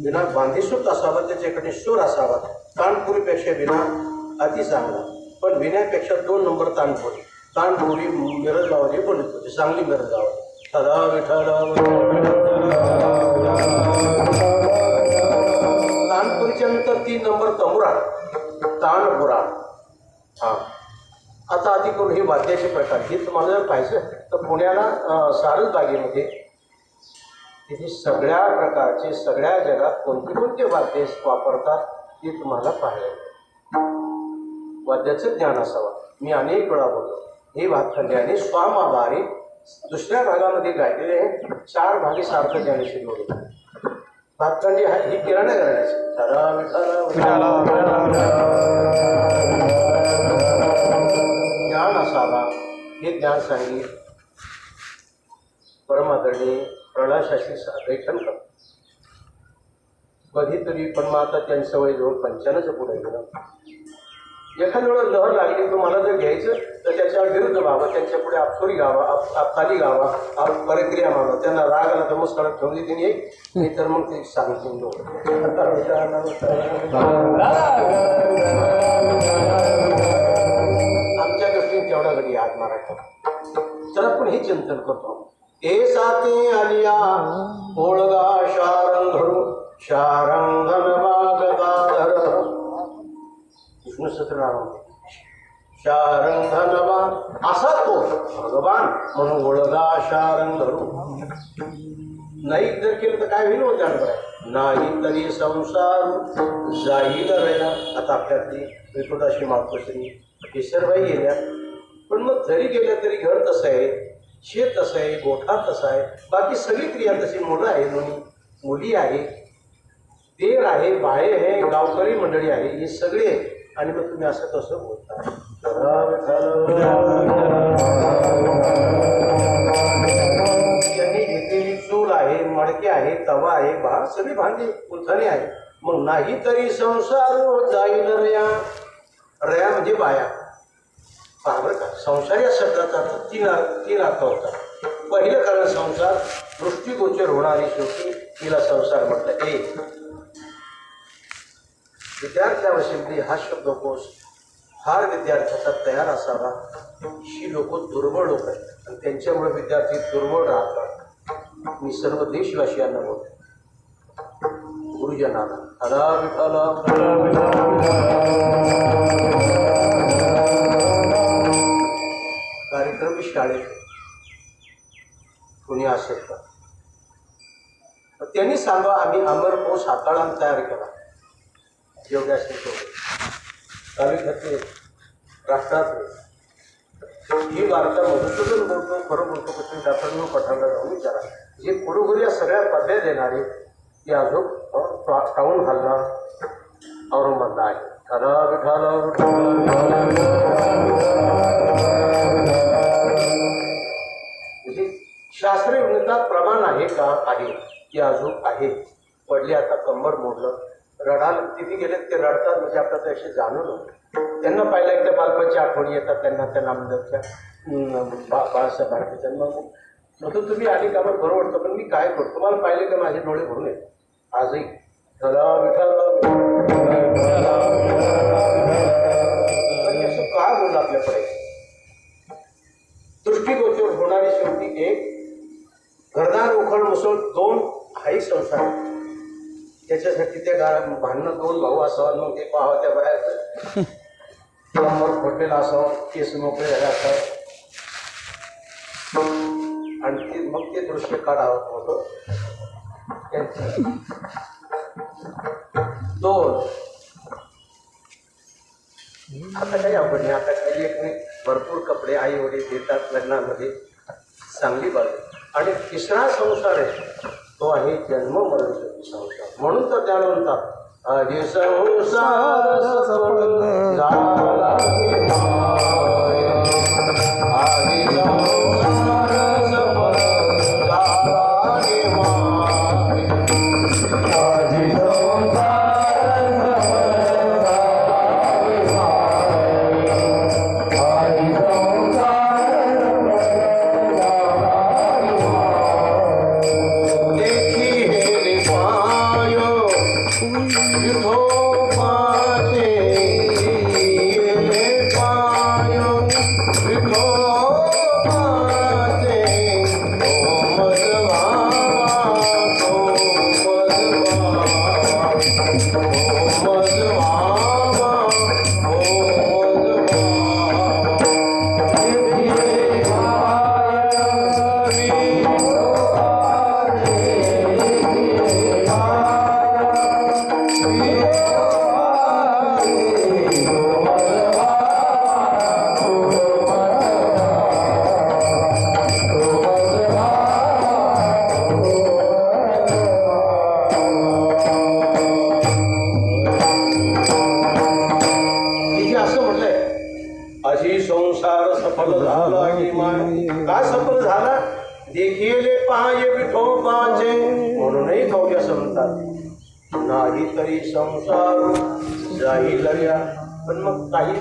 विना बांधीसूत असावा, त्याच्याकडे सूर असावा. तानपुरीपेक्षा विना अति चांगला, पण विण्यापेक्षा 2 नंबर तानपुरी. तानपुरी मिरज गावाची बनत होती, सांगली मिरज गावात. सदा विठ्ठल. तानपुरीच्या नंतर 3 नंबर तमुरा, तानपुरा. हा, आता आधी करून हे वाद्याचे प्रकार हे तुम्हाला जर पाहिजे तर पुण्याला सारसबागेमध्ये तिथे सगळ्या प्रकारचे, सगळ्या जगात कोणते कोणते वाद्य वापरतात ते तुम्हाला पाहायला. वाद्याचं ज्ञान असावं. मी अनेक वेळा बोलतो, हे भातखंडे आणि स्वामाबारी दुसऱ्या भागामध्ये गायलेले 4 भागे सारखं ज्ञानेश्वरी होते. भातखंडे ही किराणा घराण्याची ज्ञान असावा हे ज्ञान सांगितले परमादरणीय प्रल्हादशास्त्री लेखन करतो. कधीतरी पण मग आता त्यांचं वय जवळ 95च्या पुढे गेलं. एखाद्या वेळेला लहर लागली तुम्हाला जर घ्यायचं तर त्याच्या विरुद्ध व्हावं, त्यांच्या पुढे आपसोरी गावा, आपताली गावा, परिक्रिया मागा. त्यांना राग आला तर मग कडक ठेवली त्यांनी एक, नाही तर मग ते सांगितलं. आमच्या दृष्टीने तेवढा घडी हात मारायचा. तर आपण हे चिंतन करतो. ऐसा ते आलिया ओळगा शारंग धरू, शारंगन वागदाधर. विष्णू सहस्रनाम शारंगनवा असा तो भगवान म्हणून ओळगा शारंग धरू. नाही जर केलं तर काय होईल होत्या? नाही तरी संसार जाईल राहिला. आता आपल्यातली विपुदाशी मातोश्री केशरबाई गेल्या, पण मग जरी गेल्या तरी घर तसं आहे, शेत तसं आहे, गोठा तसा आहे, बाकी सगळी क्रिया तशी. मुलं आहे, दोन्ही मुली आहे, देर आहे, बाळे आहे, गावकरी मंडळी आहे, हे सगळे. आणि मग तुम्ही असं तसं बोलता. त्यांनी घेतलेली चूल आहे, मडके आहे, तवा आहे, सगळी भांडी उलथणी आहे. मग नाही तरी संसार जाईल रया. रया म्हणजे बाया. बरोबर का? संसार या शब्दाचा तीन अर्थ होता. पहिलं कारण संसार, दृष्टीगोचर होणारी शेवटी तिला संसार म्हटलं. एक विद्यार्थ्याविषयी हा शब्दकोश फार विद्यार्थ्याचा तयार असावा. ही लोक दुर्बळ लोक आहेत आणि त्यांच्यामुळे विद्यार्थी दुर्बळ राहतात. मी सर्व देशवासियांना बोलतो, गुरुजनांना, अला विठाला कार्यक्रम शाळेत कोणी असेल का त्यांनी सांगा. आम्ही अमरकोश हाताळा तयार केला. जेवढे असेल तेवढे तालुक्यातले, राष्ट्रातले. ही वार्ता मधुसूदन बोलतो, खरं बोलतो कसं डॉक्टर पठाणला जाऊन विचारा. जे पुरोघरी या सगळ्या पदव्या देणारे ते अजून टाऊन हॉलला औरंगाबादला आहे. खरा विठाला म्हणजे शास्त्रीय उन्नतात प्रमाण आहे का? आहे. ते अजून आहे. पडले आता कंबर मोडलं, रडाल तिथे गेले ते रडतात. म्हणजे आपल्याला असे जाणून होतं. त्यांना पाहिलं एकदा बालपणच्या आठवणी येतात त्यांना, त्या नामदेवच्या बाळासाहेब भारतीच्या. मग तुम्ही आली का? मग बरं वाटतं. पण मी काय करतो, तुम्हाला पाहिले का माझे डोळे भरून येत आजही. असं का बोललं आपल्याकडे? दृष्टीगोचर होणारी शेवटी एक घरदार उखळ मुसळ 2 हाही संसार. त्याच्यासाठी ते भांडणं 2 भाऊ असावं, मग ते पाहावं त्या बाहेर नंबर खोटेला असावं, केस मोकळे झाले असावं आणि ते मग ते दृश्य काढावं होतं. 2 आता काही अवघड नाही. आता काही एक नाही, भरपूर कपडे आई वडील देतात लग्नामध्ये, चांगली बाजू. आणि तिसरा संसार आहे तो आहे जन्म मरण संसार. म्हणून तर त्याला म्हणतात आधी संसार सफल झाला आधी संसार सफल झाला आधी संसार सफल झाला की माय. का सफल झाला? देखिले पाय विठोबाचे. म्हणूनही कवि असं म्हणतात नाही तरी संसार जाईल या. पण मग काही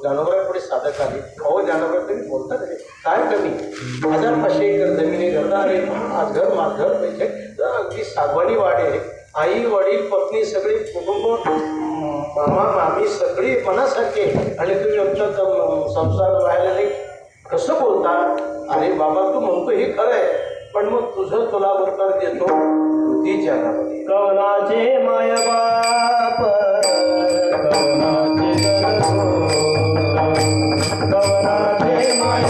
जनावरांपुढे साधक आले. अहो जनावर तरी बोलतात रे काय कमी 1500 एकर जमिनी घरदारे आज घर माघर पैसे अगदी सागवानी वाडे आई वडील पत्नी सगळी कुटुंब मामा मामी सगळी मनासारखे आणि तुम्ही आमचा संसार व्हायला नाही कसं बोलता? अरे बाबा तू म्हणतो हे खरं आहे पण मग तुझं तुला बरोबर देतो बुद्धी जगामध्ये. कवनाचे माय बाप कवनाचे माय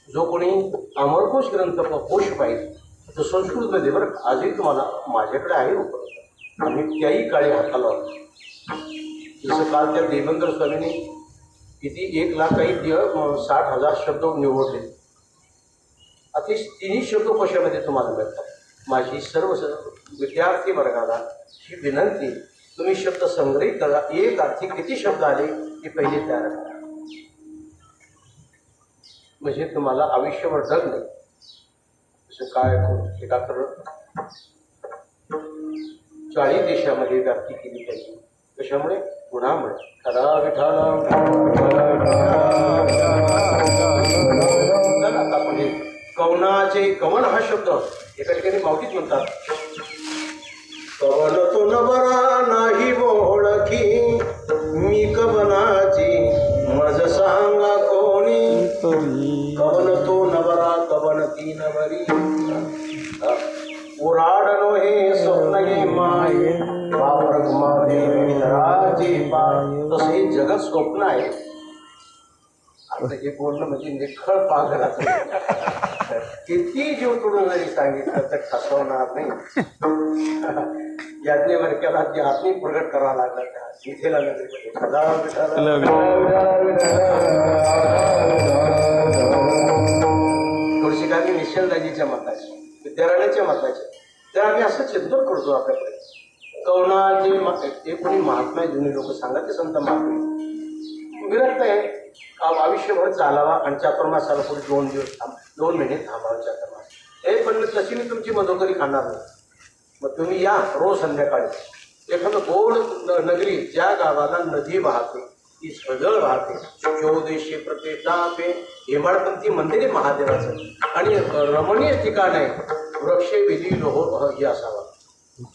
जो कोणी अमरकोश ग्रंथ कोश पाहिजे तो संस्कृतमध्ये बरं आजही तुम्हाला माझ्याकडे आहे उपलब्ध. आम्ही त्याही काळी हाताला जसं काल त्या देवेंद्र स्वामींनी किती 1,60,000 शब्द निवडले. अति तिन्ही शब्दकोशामध्ये तुम्हाला मिळतात. माझी सर्व विद्यार्थी वर्गाला ही विनंती तुम्ही शब्द संग्रहित करा. एक अर्थी किती शब्द आले ते पहिले तयार करा म्हणजे तुम्हाला आयुष्यभर डग नाही. जसं काय एका तर 40 देशामध्ये व्याप्ती केली पाहिजे. कशामुळे? गुणामुळे. कदा विठाला आता म्हणजे कवनाचे कवन हा शब्द एका ठिकाणी मावटीत म्हणतात. कवन तो नबरा नाही ओळखी मी कवनाची मज सांगा कोणी. कवन तो नवरा कवन ती नवरी उराडनो हे स्वप्न हे माये वावर माझे विधराचे पाय. तसे जगत स्वप्न आहे आता हे बोलणं म्हणजे निखळ पागलाचं. किती जीव तोडून जरी सांगितलं तर ठसवणार नाही. याज्ञवल्क्याला जे आत्मी प्रगट करावा लागला त्या इथेला नगरीमध्ये तुळशीकांनी निश्चलदाजीच्या मताचे, विद्याराण्याच्या मताचे. तर आम्ही असं चिंतन करतो आपल्याकडे कवनाचे ते कोणी महात्मा जुने लोक सांगा ते संत महात्मा विरक्त आहे. आयुष्यभर चालावा आणि चातुर्मासाला पुढे 2 दिवस 2 महिने थांबावं चातुर्मास. हे पण तशी मी तुमची मधोकरी खाणार नाही. मग तुम्ही या रोज संध्याकाळी एखादं गोड नगरी ज्या गावाला नदी वाहते ती सजळ वाहते 1400 प्रतिष्ठापे हेमाडपंथी मंदिर आहे महादेवाचं आणि रमणीय ठिकाण आहे. वृक्ष विधी लोह हे असावा.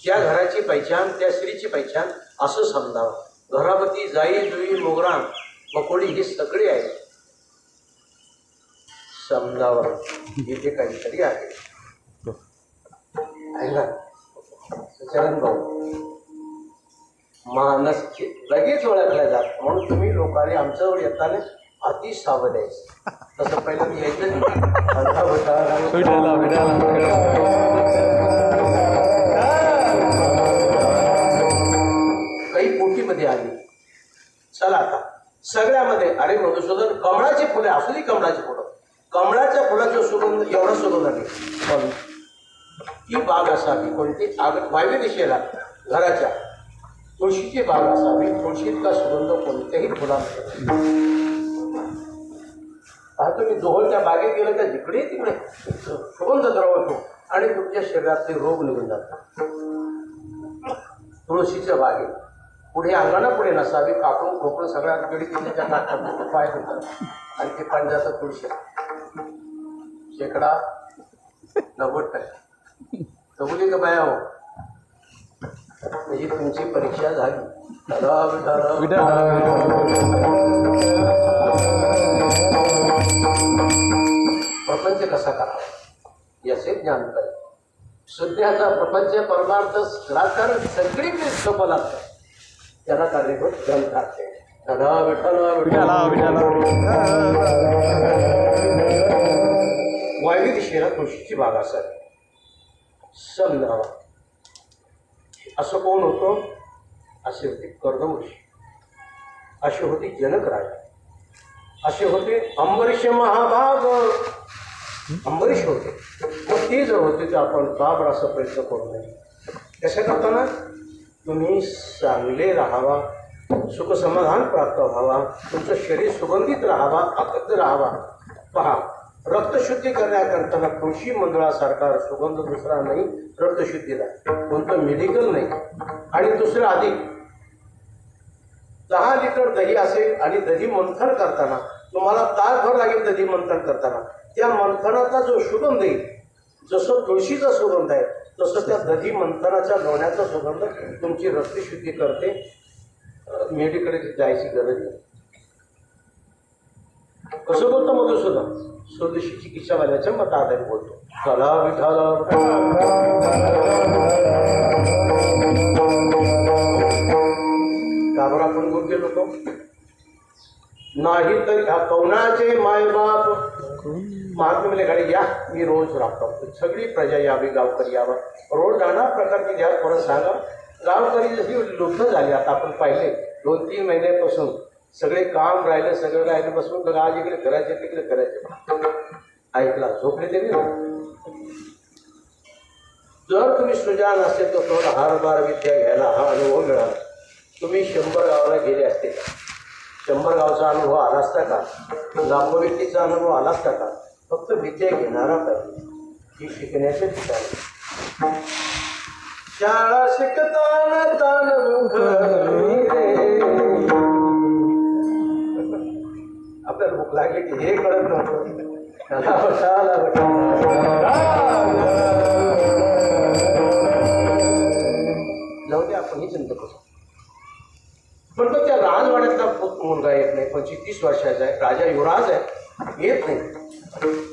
ज्या घराची पहिचान त्या स्त्रीची पहिचान असं समजावं. घरापती जाई जुई मोगरा मकोडी ही सगळी आहे समजावं. इथे काहीतरी आहे ना चरण भाऊ. मानस लगेच ओळखल्या जात म्हणून तुम्ही लोकांनी आमच्यावर येताना अति सावध आहे. तसं पहिलं मी यायचं काही पोटीमध्ये आली. चला आता सगळ्यामध्ये अरे मधुसूदन कमळाची फुले असू दे. कमळाची फुलं कमळाच्या फुलाचा सुगंध एवढा सुगंध नाही. पण ती बाग असावी कोणती वायव्य दिशेला घराच्या तुळशीची बाग असावी. तुळशीत का सुगंध कोणत्याही फुलामध्ये पाहतो मी. जोहर त्या बागेत गेलं तर जिकडे तिकडे सुगंध द्रवतो आणि तुमच्या शरीरातले रोग निघून जातात. तुळशीच्या बागेत पुढे अंगणा पुढे नसावी. कापून खोकून सगळ्या गडी त्याच्या नाकात पाय होतात आणि ते पांढऱ्याचं तुळशी शेकडा 90% कबुली का बाया हो. म्हणजे तुमची परीक्षा झाली. प्रपंच कसा करावा याचे ज्ञान पाहिजे. सध्याचा प्रपंच परमार्थ राजकारण सगळीकडे सोपं लागतं. त्याला कारणीभूत ग्रंथ असते. वायव्य दिशेला तुळशीची बाग असावी समजावा. असं कोण होतो? असे होते कर्दमऋषी, असे होते जनक राजा, असे होते अंबरीश महाभाग. अंबरीश होते. मग ते जर होते तर आपण का बरं असा प्रयत्न करू नये. कसं करताना तुम्ही चांगले राहावा, सुखसमाधान प्राप्त व्हावा, तुमचं शरीर सुगंधित राहावा, आकर्षित राहावा. पहा रक्तशुद्धी करण्याकरताना तुळशी मंजुळासारखा सुगंध दुसरा नाही. रक्तशुद्धीला कोणतं मेडिकल नाही. आणि दुसरं अधिक 10 लिटर दही असेल आणि दही मंथन करताना तुम्हाला तासभर लागेल. दही मंथन करताना त्या मंथनाचा जो सुगंध येईल, जसं तुळशीचा सुगंध आहे तसं त्या दही मंथनाच्या लोण्याचा सुगंध तुमची रक्तशुद्धी करते. मेडिकल जायची गरज नाही. कसं बोलतो मधुसूदन? स्वदेशी चिकित्सावाल्याच्या मताआधारे बोलतो. चला विठाला त्यावर आपण बोल गेलो तो नाही तर ह्या कवनाचे मायबाप महात्मा म्हणजे गाडी या मी रोज राबतो. सगळी प्रजा यावी, गावकरी यावं. रोज नाना प्रकारची द्या परत सांगा. गावकरी जशी लुब्ध झाली आता आपण पाहिले 2-3 महिन्यापासून सगळे काम राहिले, सगळं राहिले बसून आज इकडे करायचे तिकडे करायचे. ऐकला झोपले तरी जर तुम्ही सुजान असेल तर थोडा हारबार विद्या घ्यायला हा अनुभव मिळाला. तुम्ही 100 गावाला गेले असते का? 100 गावचा अनुभव आला असता का? लाखो व्यक्तीचा अनुभव आला असता का? फक्त विद्या घेणारा पाहिजे. ही शिकण्याचे ठिकाण. शाळा शिकताना ताण मुख आपल्याला भूक लागली की हे कळत नव्हतं. जाऊ दे आपण ही चिंता करू. पण तो त्या राजवाड्यातला मुलगा येत नाही. 25-30 वर्षाचा आहे. राजा युवराज आहे, येत नाही.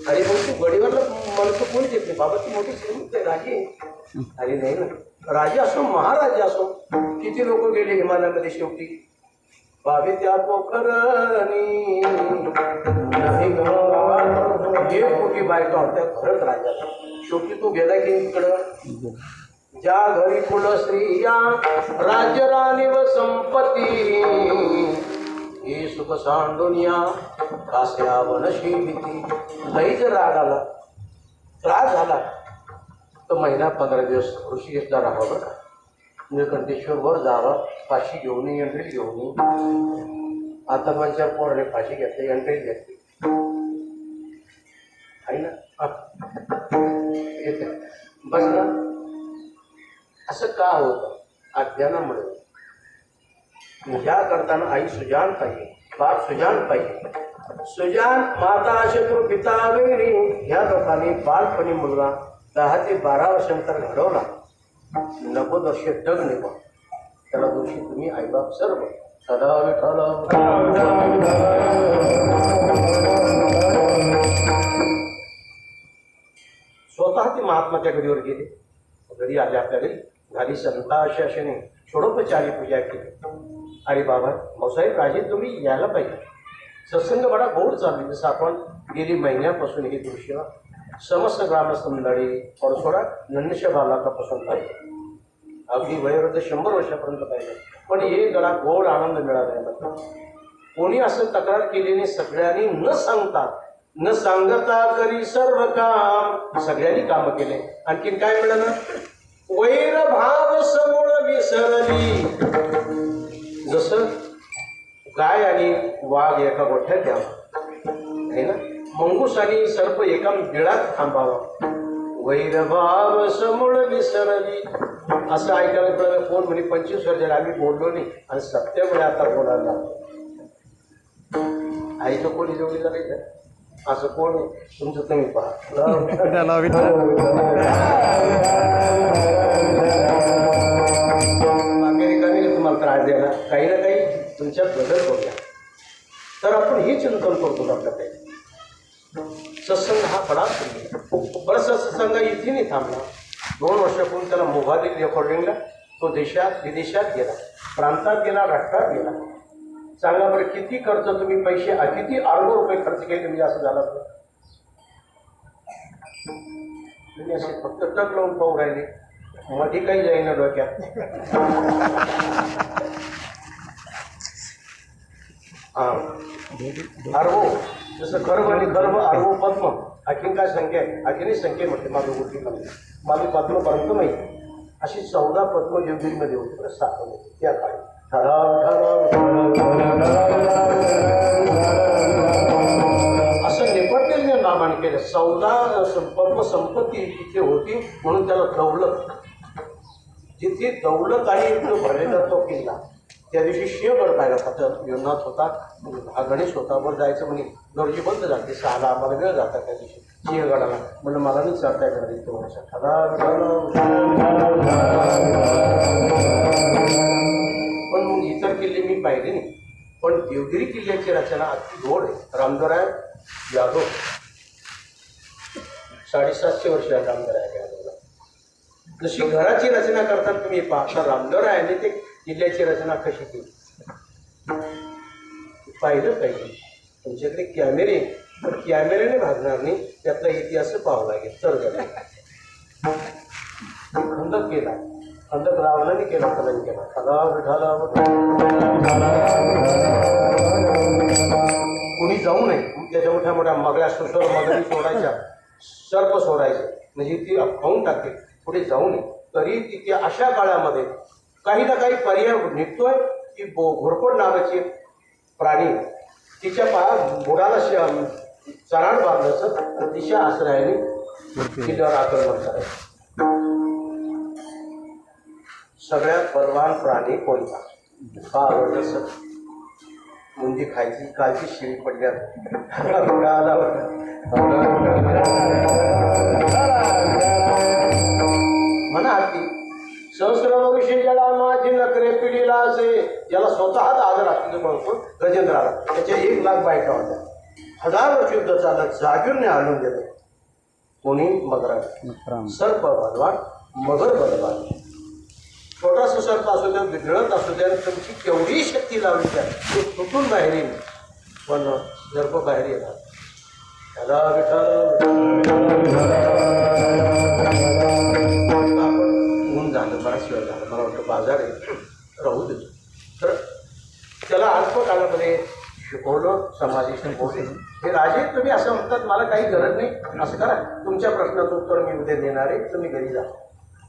अरे मग तू गडीवरला म्हणतो कोणीच येत नाही. बाबा ती मोठी श्रीमंत आहे, राजी आहे. अरे नाही ना, राजा असो महाराजा असो. किती लोक गेले हिमालयामध्ये शेवटी बावी त्या पोखरणी नाही ग. एक कोटी बायका होत्या खरंच राजा. शेवटी तो गेला की इकडं. ज्या घरी कुल स्त्रिया राज्य राणी व संपत्ती हे सुख सांडूनिया कास्या वनशी भीती. लईच राग आला, त्रास झाला तर महिना 15 दिवस ऋषिकेशला राहावं का. निळकंठेश्वरवर जावं, फाशी घेऊन एंट्री घेऊन. आता माझ्या पोराने फाशी घेतली, एंट्री घेतली आहे ना. बस ना. असं का होतं? अज्ञानामुळे. या करताना आई सुजान पाहिजे, बाप सुजान पाहिजे. सुजान माता शत्रू पिता वगैरे ह्या लोकांनी बालपणी मुलगा 10 ते 12 वर्षांतर घडवला. 90 वर्ष डग निभा. त्याला दोषी तुम्ही आईबाप सर्व. सदा विठ्ठल. स्वतः ते महात्माच्या घरीवर गेले. घरी आले, आपल्या घरी झाली संताशी अशाने षोडोपचारी पूजा केली. अरे बाबा भाऊसाहेब राजे तुम्ही यायला पाहिजे. सत्संग बडा गोड चालली. जसं आपण गेली महिन्यापासून हे दृश्य समस्त ग्रामस्थ मंडळी परसोडा नन्नशा बालकापासून पाहिजे. अगदी वयोवृद्ध 100 वर्षापर्यंत पाहिजे. पण हे जरा गोड आनंद मिळाला आहे. कोणी असं तक्रार केली नाही. सगळ्यांनी न सांगता करी सर्व काम. सगळ्यांनी कामं केले. आणखीन काय मिळालं? वैर भाव समूळ विसरली. जसं गाय आणि वाघ एका गोठ्यात द्यावा आहे ना. मंगूस आणि सर्प एका बिळात थांबावा. वैरभाव समूळ विसरली असं ऐकायला मिळालं. कोण म्हणे 25 वर्ष आम्ही बोललो नाही आणि सत्यामुळे आता बोलायला लागतो. आईचं कोणी जेवढी करायचं असं कोण तुमचं तुम्ही पहा. अमेरिकाने तुम्हाला त्रास द्यायला काही ना काही तुमच्यात बदल करूया. तर आपण हे चिंतन करतो आपल्याकडे. सत्संग हा बडा बरं. सत्संग इथे नाही थांबला. 2 वर्षापूर्वी त्याला मोबाईल रेकॉर्डिंगला तो देशात विदेशात गेला, प्रांतात गेला, राष्ट्रात गेला. सांगा बरं किती खर्च तुम्ही पैसे किती अरबो रुपये खर्च केले म्हणजे असं झालं. तुम्ही असे फक्त टक लावून पाहू राहिले. मध्ये काही जाईना डोक्यात. अरबो जसं गर्भ आणि गर्भ अरबो पद्म. आणखीन काय संख्या आहे? आणखीनही संख्या म्हटले माझं गोष्टी माझी पद्मपर्यंत माहिती. अशी 14 पद्म ज्योतिर्मध्ये होती स्थापन त्या काळी. असं निपटलेल्या नामाने केलं. 14 पद्म संपत्ती तिथे होती म्हणून त्याला दौलत. जिथे दौलत आणि भरलेला तो किल्ला. त्या दिवशी शिवगड पाहिला होता. युनात होता. हा गणेश होता. वर जायचं म्हणे गर्दी बंद झाली. 6ला आम्हाला वेळ जाता त्या दिवशी सिंहगडाला. म्हणलं मला नाही चढता येणार इतकं वर्ष. पण मग इतर किल्ले मी पाहिले नाही. पण देवगिरी किल्ल्याची रचना अगदी गोड आहे. रामदेवराय यादव 750 वर्ष आहे रामदेवराय यादवला. जशी घराची रचना करतात तुम्ही पाहता रामदेवरायाने ते किल्ल्याची रचना कशी केली पाहिलं पाहिजे. तुमच्याकडे कॅमेरे पण कॅमेऱ्याने भागणार नाही. त्यातला इतिहास पाहावा लागेल तर झाला. खंदक केला. खंदक रावणाने केला. कलन केला. कोणी जाऊ नये. त्याच्या मोठ्या मोठ्या मगळ्या सुसर मगरी सोडायच्या, सर्प सोडायचे म्हणजे ती खाऊन टाकते. पुढे जाऊ नये. तरी तिथे अशा काळामध्ये काही ना काही पर्याय निघतोय की घोरपड नावाची प्राणी तिच्या बुडाला चराड बांधलं तिच्या आश्रयाने किल्ल्यावर आक्रमण करायचं. सगळ्यात बलवान प्राणी कोणता? का आवडलं सर? मुंजी खायची. कालची शिळी पडल्यात म्हणा की सहस्रविषयी जडा माझी नकरे पिढीला असे. ज्याला स्वतःच आदर असलेलं म्हणतो गजेंद्राला. त्याच्या 1 लाख बायका होत्या. 1000 वर्ष युद्ध चालत जागीरने आणून दिलं. कोणी? मगरा. सर्प बलवान, मगर बलवान. छोटासा ओसरत असू द्या, बिघडत असू द्या, तुमची केवढी शक्ती लावली द्या तो तुटून बाहेर येईल, पण सर्प बाहेर येणार. त्याला ऊन झालं, बराच वेळ झालं, मला वाटतं बाजार आहे, राहू देतो. तर त्याला अल्पकाळामध्ये शिकवलं, समाधी शिकवली. हे राजे तुम्ही असं म्हणतात, मला काही गरज नाही, असं करा, तुमच्या प्रश्नाचं उत्तर मी उद्या देणार आहे, तुम्ही घरी जा.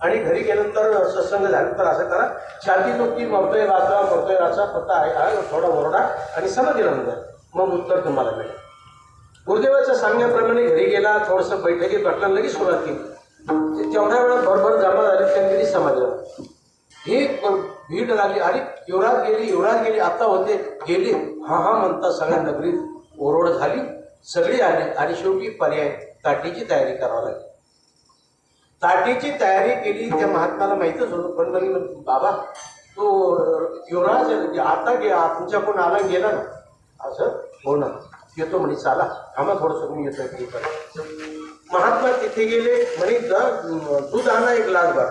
आणि घरी गेल्यानंतर सत्संग झाल्यानंतर असं करा, छाती दुखती, मरतोय वाचा, मरतोय वाचा, पत्ता आहे, थोडा ओरडा आणि समाधी लावून द्या, मग उत्तर तुम्हाला मिळेल. गुरुदेवाच्या सांगण्याप्रमाणे घरी गेला, थोडंसं बैठकीत बसला, लगेच सुरुवात केली. तेवढ्या वेळात भरभर जमा झाली, त्यांनी समाधी लावली. ही भीड लागली, अरे युवराज गेली, युवराज गेली, आता होते गेली, हा हा म्हणता सगळ्या नगरीत ओरड झाली, सगळी आली. आणि शेवटी पर्याय ताटीची तयारी करावी लागली. ताटीची तयारी केली. त्या महात्माला माहीतच होतं, पण म्हणजे बाबा तो युवराज आता तुमच्याकडून आला गेला ना, असं हो ना, येतो म्हणे, चाला थांबा थोडंसं, तुम्ही येतो. महात्मा तिथे गेले, म्हणे दूध आणा एक ग्लासभर.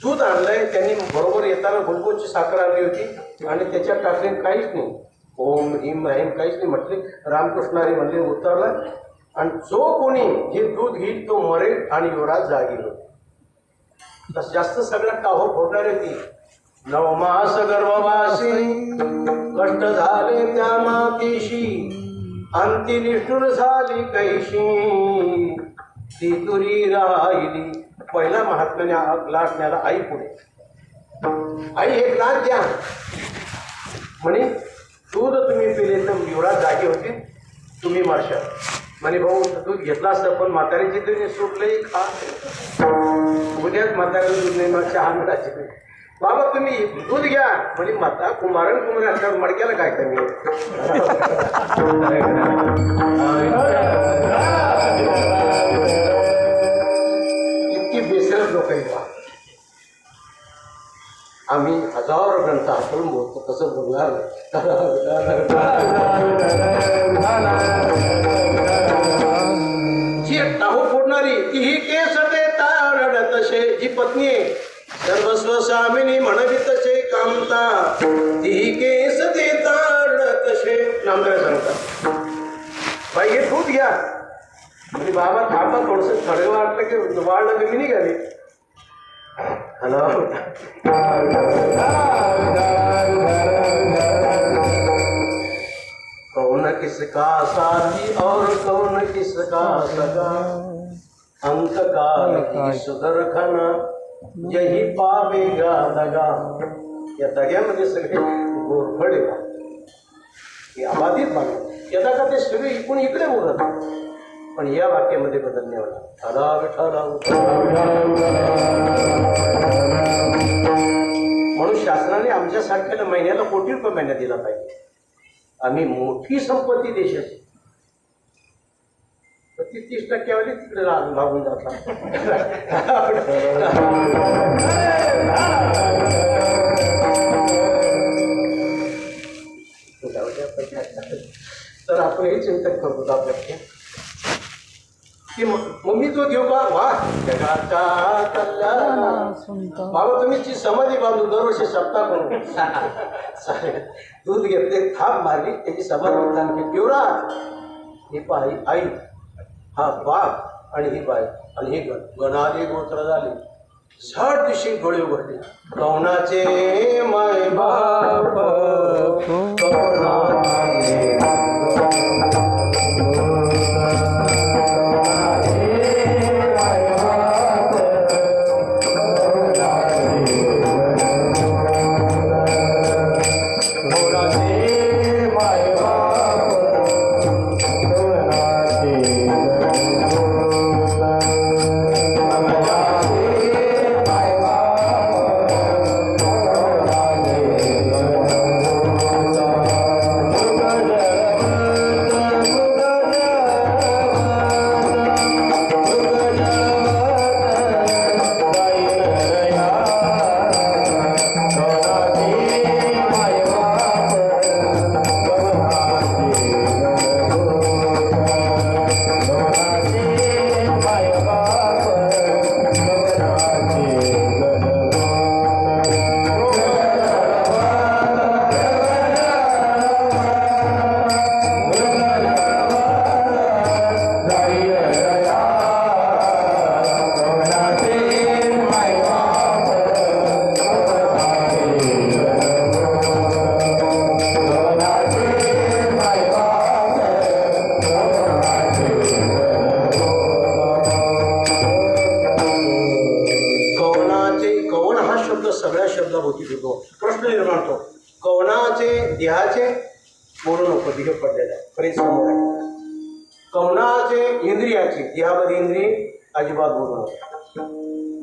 दूध आणलंय त्यांनी, बरोबर येताना गुलकोची साखर आणली होती आणि त्याच्यात टाकले, काहीच नाही, ओम हिम हिम काहीच नाही म्हटले. रामकृष्णारी म्हणले, उतरला. आणि जो कोणी हे दूध घेईल तो मरेल आणि युवराज जागील होईल. जास्त सगळ्यात टाहो फोडणारी होती. 9 मास गर्भवासी कष्ट झाले त्या मातीशी, अंती निष्ठुर झाली कैशी, ती तुरी राहिली. पहिला महात्म्याने ग्लास न्याला आई पुढे. आई हे ग्लास द्या म्हणे, दूध तुम्ही पिले तर युवराज जागे होते, तुम्ही मारशाल. म्हणे भाऊ दूध घेतला असतं, पण म्हातारीची तुम्ही सुटले खा, उद्याच म्हाताऱ्याला दूध नाही, मग चहा मिळायची नाही. बाबा तुम्ही दूध घ्या म्हणजे माता कुमारण कुमार असतात, मडक्याला काय कमी. इतकी बेसरत लोक आहेत. आम्ही हजारो ग्रंथ हातून बोलतो, तसं बोलणार. जी टाहो फोडणारी तीही केस देता रडतसे, जी पत्नी सर्वस्व स्वामिनी म्हणवी तसे कामता, तीही केस देता रडतसे. नामदेव सांगतात, बाई हे दूध घ्या म्हणजे बाबा थांबा थोडंसं, थोडं वाटलं की वाढलं कमी निघाली. कौन किसका साथी और कौन किसका सगा, अंत काल की सुदर्शना यही पावेगा दगा. या दग्यामध्ये सगळे गोरफडे आबाधित बांधले. यदा का ते सगळे इकडून इकडे उरत, पण या वाक्यामध्ये बदलणे वाला आला विठाला. म्हणून शासनाने आमच्यासारख्याला महिन्याला कोटी रुपये महिना दिला पाहिजे. आम्ही मोठी संपत्ती देशाची, 30% वाली तिकडे लागून जातात. तर आपण हे चिंतन करतो आपल्या की मग मी तो घेऊ का. वा जगाचा बाबा तुम्ही ती समाधी बांधू, दरवर्षी सप्ताह करू. दूध घेतले, थाप मारली, त्याची समाधी बांधली. युवराज ही पाही आई, हा बाप आणि ही बाई आणि ही गणाले गोत्र झाले. 60 दिवशी डोळे उघडले. कौनाचे माय बाप, म्हटलं सगळ्या शब्दाभोवती होतो. प्रश्न निर्माण होतो, कवनाचे देहाचे बोलू नको, देह पडलेला आहे, फ्रेज समोर आहे. कवनाचे इंद्रियाचे, देहामध्ये इंद्रिय अजिबात बोलू नको.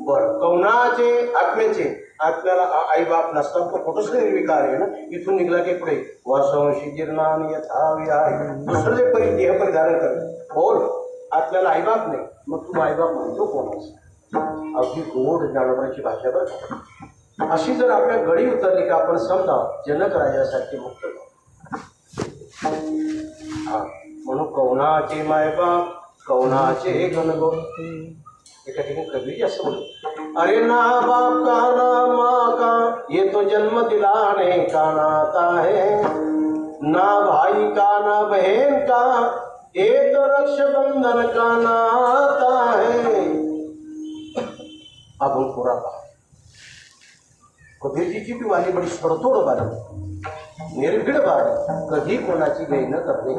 बरं, कवनाचे आत्म्याचे, आत्म्याला आईबाप नसतात, तो कुठंच निर्विकार आहे ना. इथून निघला की पुढे वासंशी जीर्णान यथा विहाय, दुसरं जे देह परिधारण करत बोल, आत्म्याला आईबाप नाही, मग तू आईबाप म्हणतो कोणाच? अगदी गोड ज्ञानोबाची भाषा बरं. अशी जर आपल्या गळी उतरली का आपण समजा जनक राजासारखे मुक्त. हा म्हणून कवनाचे मायबाप, कवनाचे गणगो. एका ठिकाणी कवी असं म्हणतो, अरे ना बाप का ना माँ का ये तो जन्म दिलाने का नाता है, ना भाई का ना बहन का ये तो रक्षाबंधन का नाता है. आपण पुरा पहा, कबीरजीची ती वाणी बडी सडतोड वाणी, निर्भीड वाणी, कधी कोणाची गै न करणे.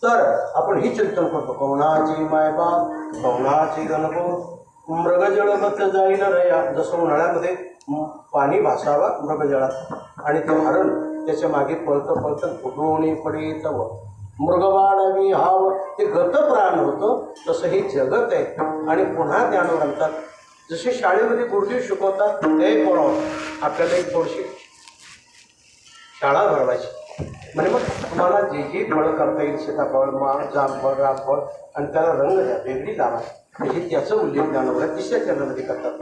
तर आपण ही चिंतन करतो, कवनाची मायबाप, कवनाची गणगो, मृगजळ मत जाईल रया. जसं उन्हाळ्यामध्ये पाणी भासावा मृगजळात आणि ते हरण त्याच्या मागे पळतं पळतं फुटवणे पडे तव मृगवाडावी हाव, ते गत प्राण होतं. तसं हे जगत आहे. आणि पुन्हा ज्ञानोबा म्हणतात, जसे शाळेमध्ये गुरुजी शिकवतात, ते पळव आपल्याला एक थोडीशी शाळा भरवायची. म्हणजे मग तुम्हाला जे जे फळं करता येईल, सीताफळ, माळ, जामफळ, रामफळ, आणि त्याला रंग द्या, वेगळी लावा. म्हणजे त्याचं उल्लेख ज्ञानोबा तिसऱ्या चरणामध्ये करतात.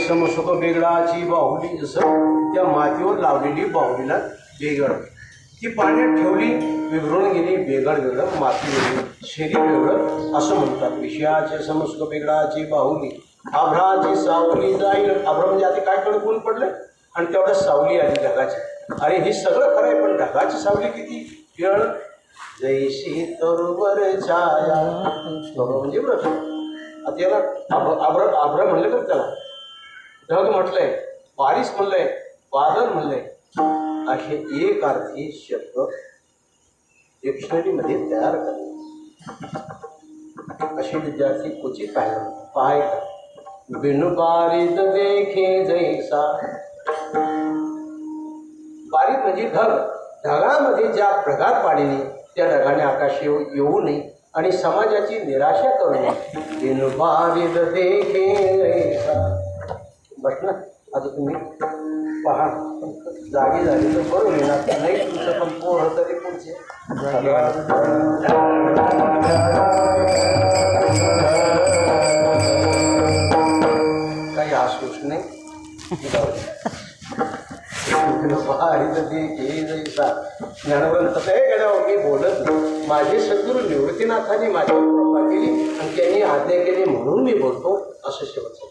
समसुख बेगडाची बाहुली, जसं त्या मातीवर लावलेली बाहुलीला बेगड, ती पाण्यात ठेवली, विघरून गेली, बेगड वेगळं, माती वेगळी, शेरी वेगळं असं म्हणतात. विषयाचे समसुख बेगडाची बाहुली, आभ्राची सावली जाईल. आभ्र म्हणजे आधी काय कडे ऊन पडलं आणि तेवढं सावली आली ढगाची. अरे हे सगळं खरं आहे, पण ढगाची सावली किती पिळ, जैशी तरुवर छाया, म्हणजे वृक्ष. आता याला आभ्र म्हणलं तर त्याला ढग म्हटलंय, बारिश म्हणलंय, वादळ म्हणलंय, असे एक अर्थी शब्द डिक्शनरीमध्ये तयार करणे असे विद्यार्थी क्वचित पाहायला. बिनु बारिद देखे जैसा, बारीक म्हणजे ढग, ढगामध्ये ज्या ढगात पाडीने त्या ढगाने आकाश येऊ नये आणि समाजाची निराशा करू नये. बिनु बारिद देखे जैसा. बस ना, आता तुम्ही पहा, जागी झाली तर बरोबर येणार नाही, तुमचं पण पोर तरी पुढचे काही आसूस नाही. ज्ञानवंत मी बोलत नाही, माझे सद्गुरू निवृत्तीनाथांनी माझ्यावर कृपा केली आणि त्यांनी आज्ञा केली म्हणून मी बोलतो, असं शेवटचं.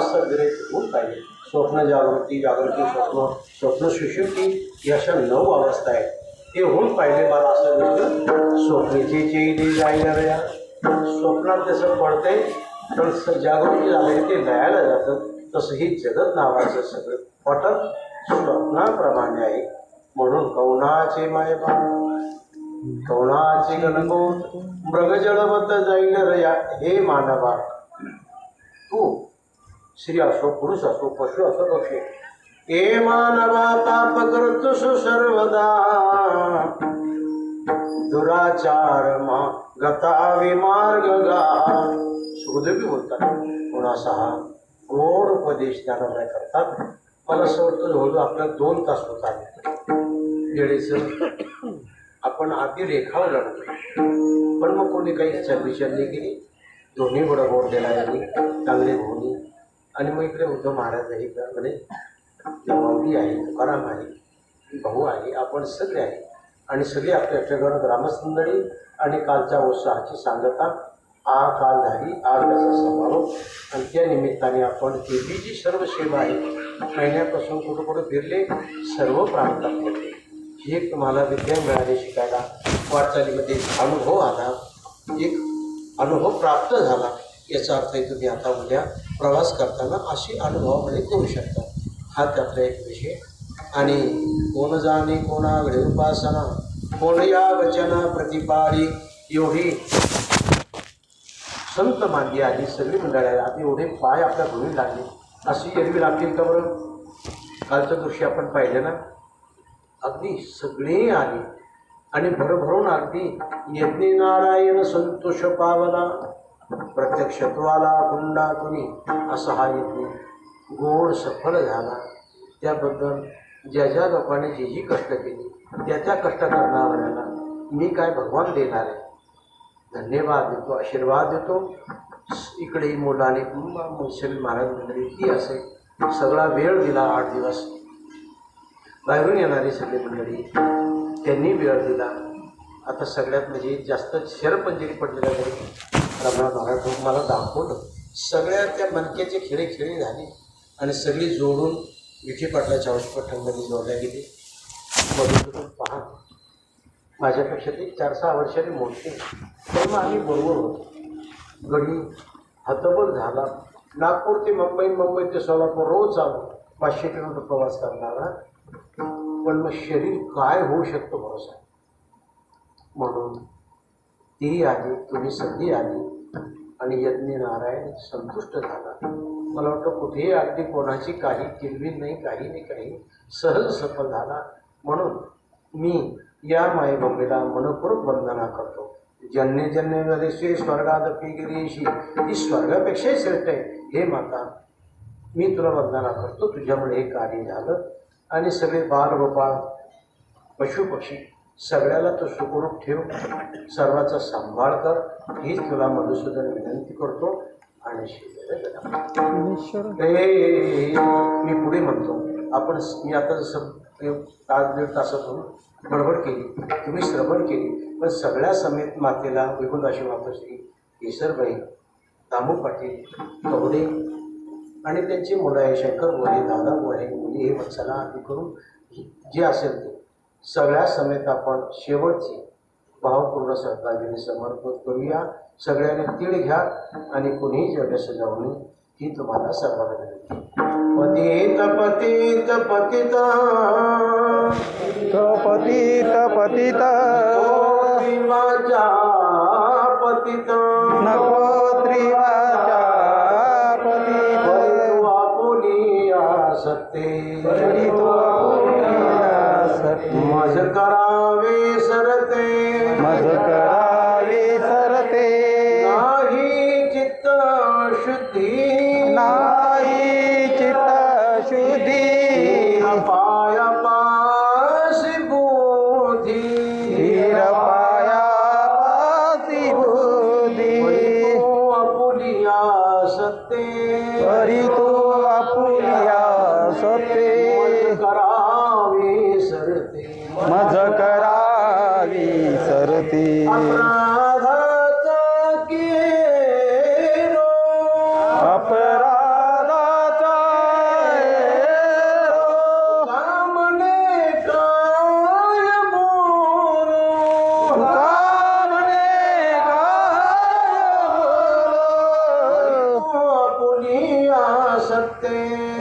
अवस्था विरहित होऊन पाहिजे. स्वप्न जागृती, जागृती स्वप्न, स्वप्न सुषुप्ती ही अशा 9 अवस्था आहेत. ते होऊन पाहिले मला असं दिसलं. स्वप्नेची चेली जायला रे, स्वप्नात जसं पडते तर जागृती झाले ते लयाला जातं. तसं ही जगत नावाचं सगळं पटत स्वप्नाप्रमाणे आहे. म्हणून कौणाचे मायबा, कौणाचे गणगोत, मृगजळवत जाईल रया. हे मानवा, तू स्त्री असो, पुरुष असो, पशु असो, पक्षी, हे मानवा ताप करतोस सर्वदा. दुराचार मा गता विमार्ग गा. सुखदेवी बोलतात. कोणासा हा गोड उपदेश त्यांना काय करतात. मला असं वाटतं जवळजवळ आपल्याला 2 तास होत आले वेळेचं. आपण आधी रेखावलं पण मग कोणी काही चलबिचलली केली. दोन्ही गोड देणाऱ्यांनी चांगले भोवनी. आणि मग इकडे उद्धव महाराज आहे, इकडे माऊली आहे, तुकाराम आहे, भाऊ आहे, आपण सगळे आहे. आणि सगळे आपल्या अष्टगण ग्रामस्थ मंडळी आणि कालच्या उत्साहाची सांगता आ कालधारी आज त्याचा समारोप. आणि त्या निमित्ताने आपण देवीची सर्व सेवा आहे महिन्यापासून कुठं कुठं फिरले, सर्व प्रांतात फिरले. ही एक तुम्हाला विद्या मिळाली शिकायला. वाटचालीमध्ये अनुभव आला, एक अनुभव प्राप्त झाला. याचा अर्थ आहे तुम्ही आता उद्या प्रवास करताना अशी अनुभवामध्ये करू शकता. हा त्यातला एक विषय. आणि कोण जाणे कोणाकडे उपासना, कोण या वचना प्रतिपाळी. एवढी संत मांदी आली, सगळी मंडळाला आधी एवढे पाय आपल्या भूमी लागले. अशी एरवी लागतील का बरं? कालचं दृश्य आपण पाहिलं ना, अगदी सगळे आले आणि भरभरून अगदी यज्ञ नारायण संतोष पावला. प्रत्यक्षत्वाला कुंडा तुम्ही असा हा यज्ञ गोड सफल झाला. त्याबद्दल ज्या ज्या लोकांनी जी जी कष्ट केली त्या कष्ट करणाऱ्याला मी काय भगवान देणार आहे. धन्यवाद देतो, आशीर्वाद देतो. इकडे मुलाने मुश्रीफ महाराज मंडळी ती असे सगळा वेळ दिला. 8 दिवस बाहेरून येणारी सगळी मंडळी त्यांनी वेळ दिला. आता सगळ्यात म्हणजे जास्त शरपंजरी पडलेल्या घरी रमणाथ महाराज मला दाखवलं. सगळ्या त्या मनक्याचे खेळे खेळे झाले आणि सगळी जोडून विखे पाटलाच्या औषधपट्ट्यांमध्ये जोडल्या गेली. बघून पहा, माझ्यापेक्षा ते 4-6 वर्षांनी मोठे, पण मग आम्ही बरोबर होतो. गडी हतबल झाला. नागपूर ते मुंबई, मुंबई ते सोलापूर रोज चालू 500 किलोमीटर प्रवास करणारा. पण मग शरीर काय होऊ शकतो भरोसा. म्हणून ती आली, तुम्ही सगळी आली आणि यज्ञ नारायण संतुष्ट झाला. मला वाटतं कुठेही अगदी कोणाची काही किलबिल नाही, काही नाही, काही सहज सफल झाला. म्हणून मी या मायभूमीला मनपूर्वक वंदना करतो. जन्य जन्य स्वर्गादपी गिरीशी, ती स्वर्गापेक्षाही श्रेष्ठ आहे. हे माता, मी तुला वंदना करतो, तुझ्यामुळे हे कार्य झालं. आणि सगळे बालगोपाळ, पशुपक्षी सगळ्याला तो सुखरूप ठेव, सर्वाचा सांभाळ कर, हीच तुला मधुसूदन विनंती करतो. आणि मी पुढे म्हणतो. मी आता जसं 1-1.5 तासातून बडबड केली, तुम्ही श्रवण केली, पण सगळ्या समेत मातेला वैकुंठवासी मातोश्री केसरबाई, दामू पाटील, कवडे आणि त्यांची मुलं आहे शंकर गोरे, दादा गोरे, मुली हे वत्सला आदी करून जे असेल ते सगळ्या समेत आपण शेवटची भावपूर्ण श्रद्धांजली समर्पित करूया. सगळ्यांनी तीळ घ्या आणि कोणीही जगस जाऊ नये ही तुम्हाला सर्वांना विनंती. पतित पतित पतिता पतित पतित वाचा पतित नको त्रिवाचा पतित आपुलिया सत्ते मज करावे सरते मज करावे सरते नाही चित्त शुद्धी नाही चित्त शुद्धी पाया पासी बुद्धी धीर पाया पासी बुद्धी आपुलिया सत्ते तरी तो आपुलिया सत्ते करावे सरते मज करावी सरते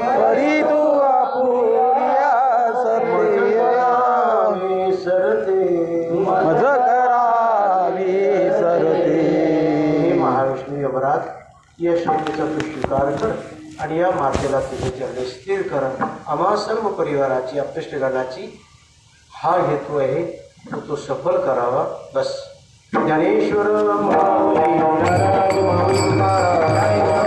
करी तू आपुल्या सत्य सरते मज करावी सरते. हे महाविष्णू यमराज या शोधीचा तू स्वीकार कर आणि या मातेला तुझे चरणी स्थिर कर. आम्हा सर्व परिवाराची अप्तिष्टगणाची हा हेतू आहे तो सफल करावा. बस. ज्ञानेश्वर माऊली नारायण माऊली नारायण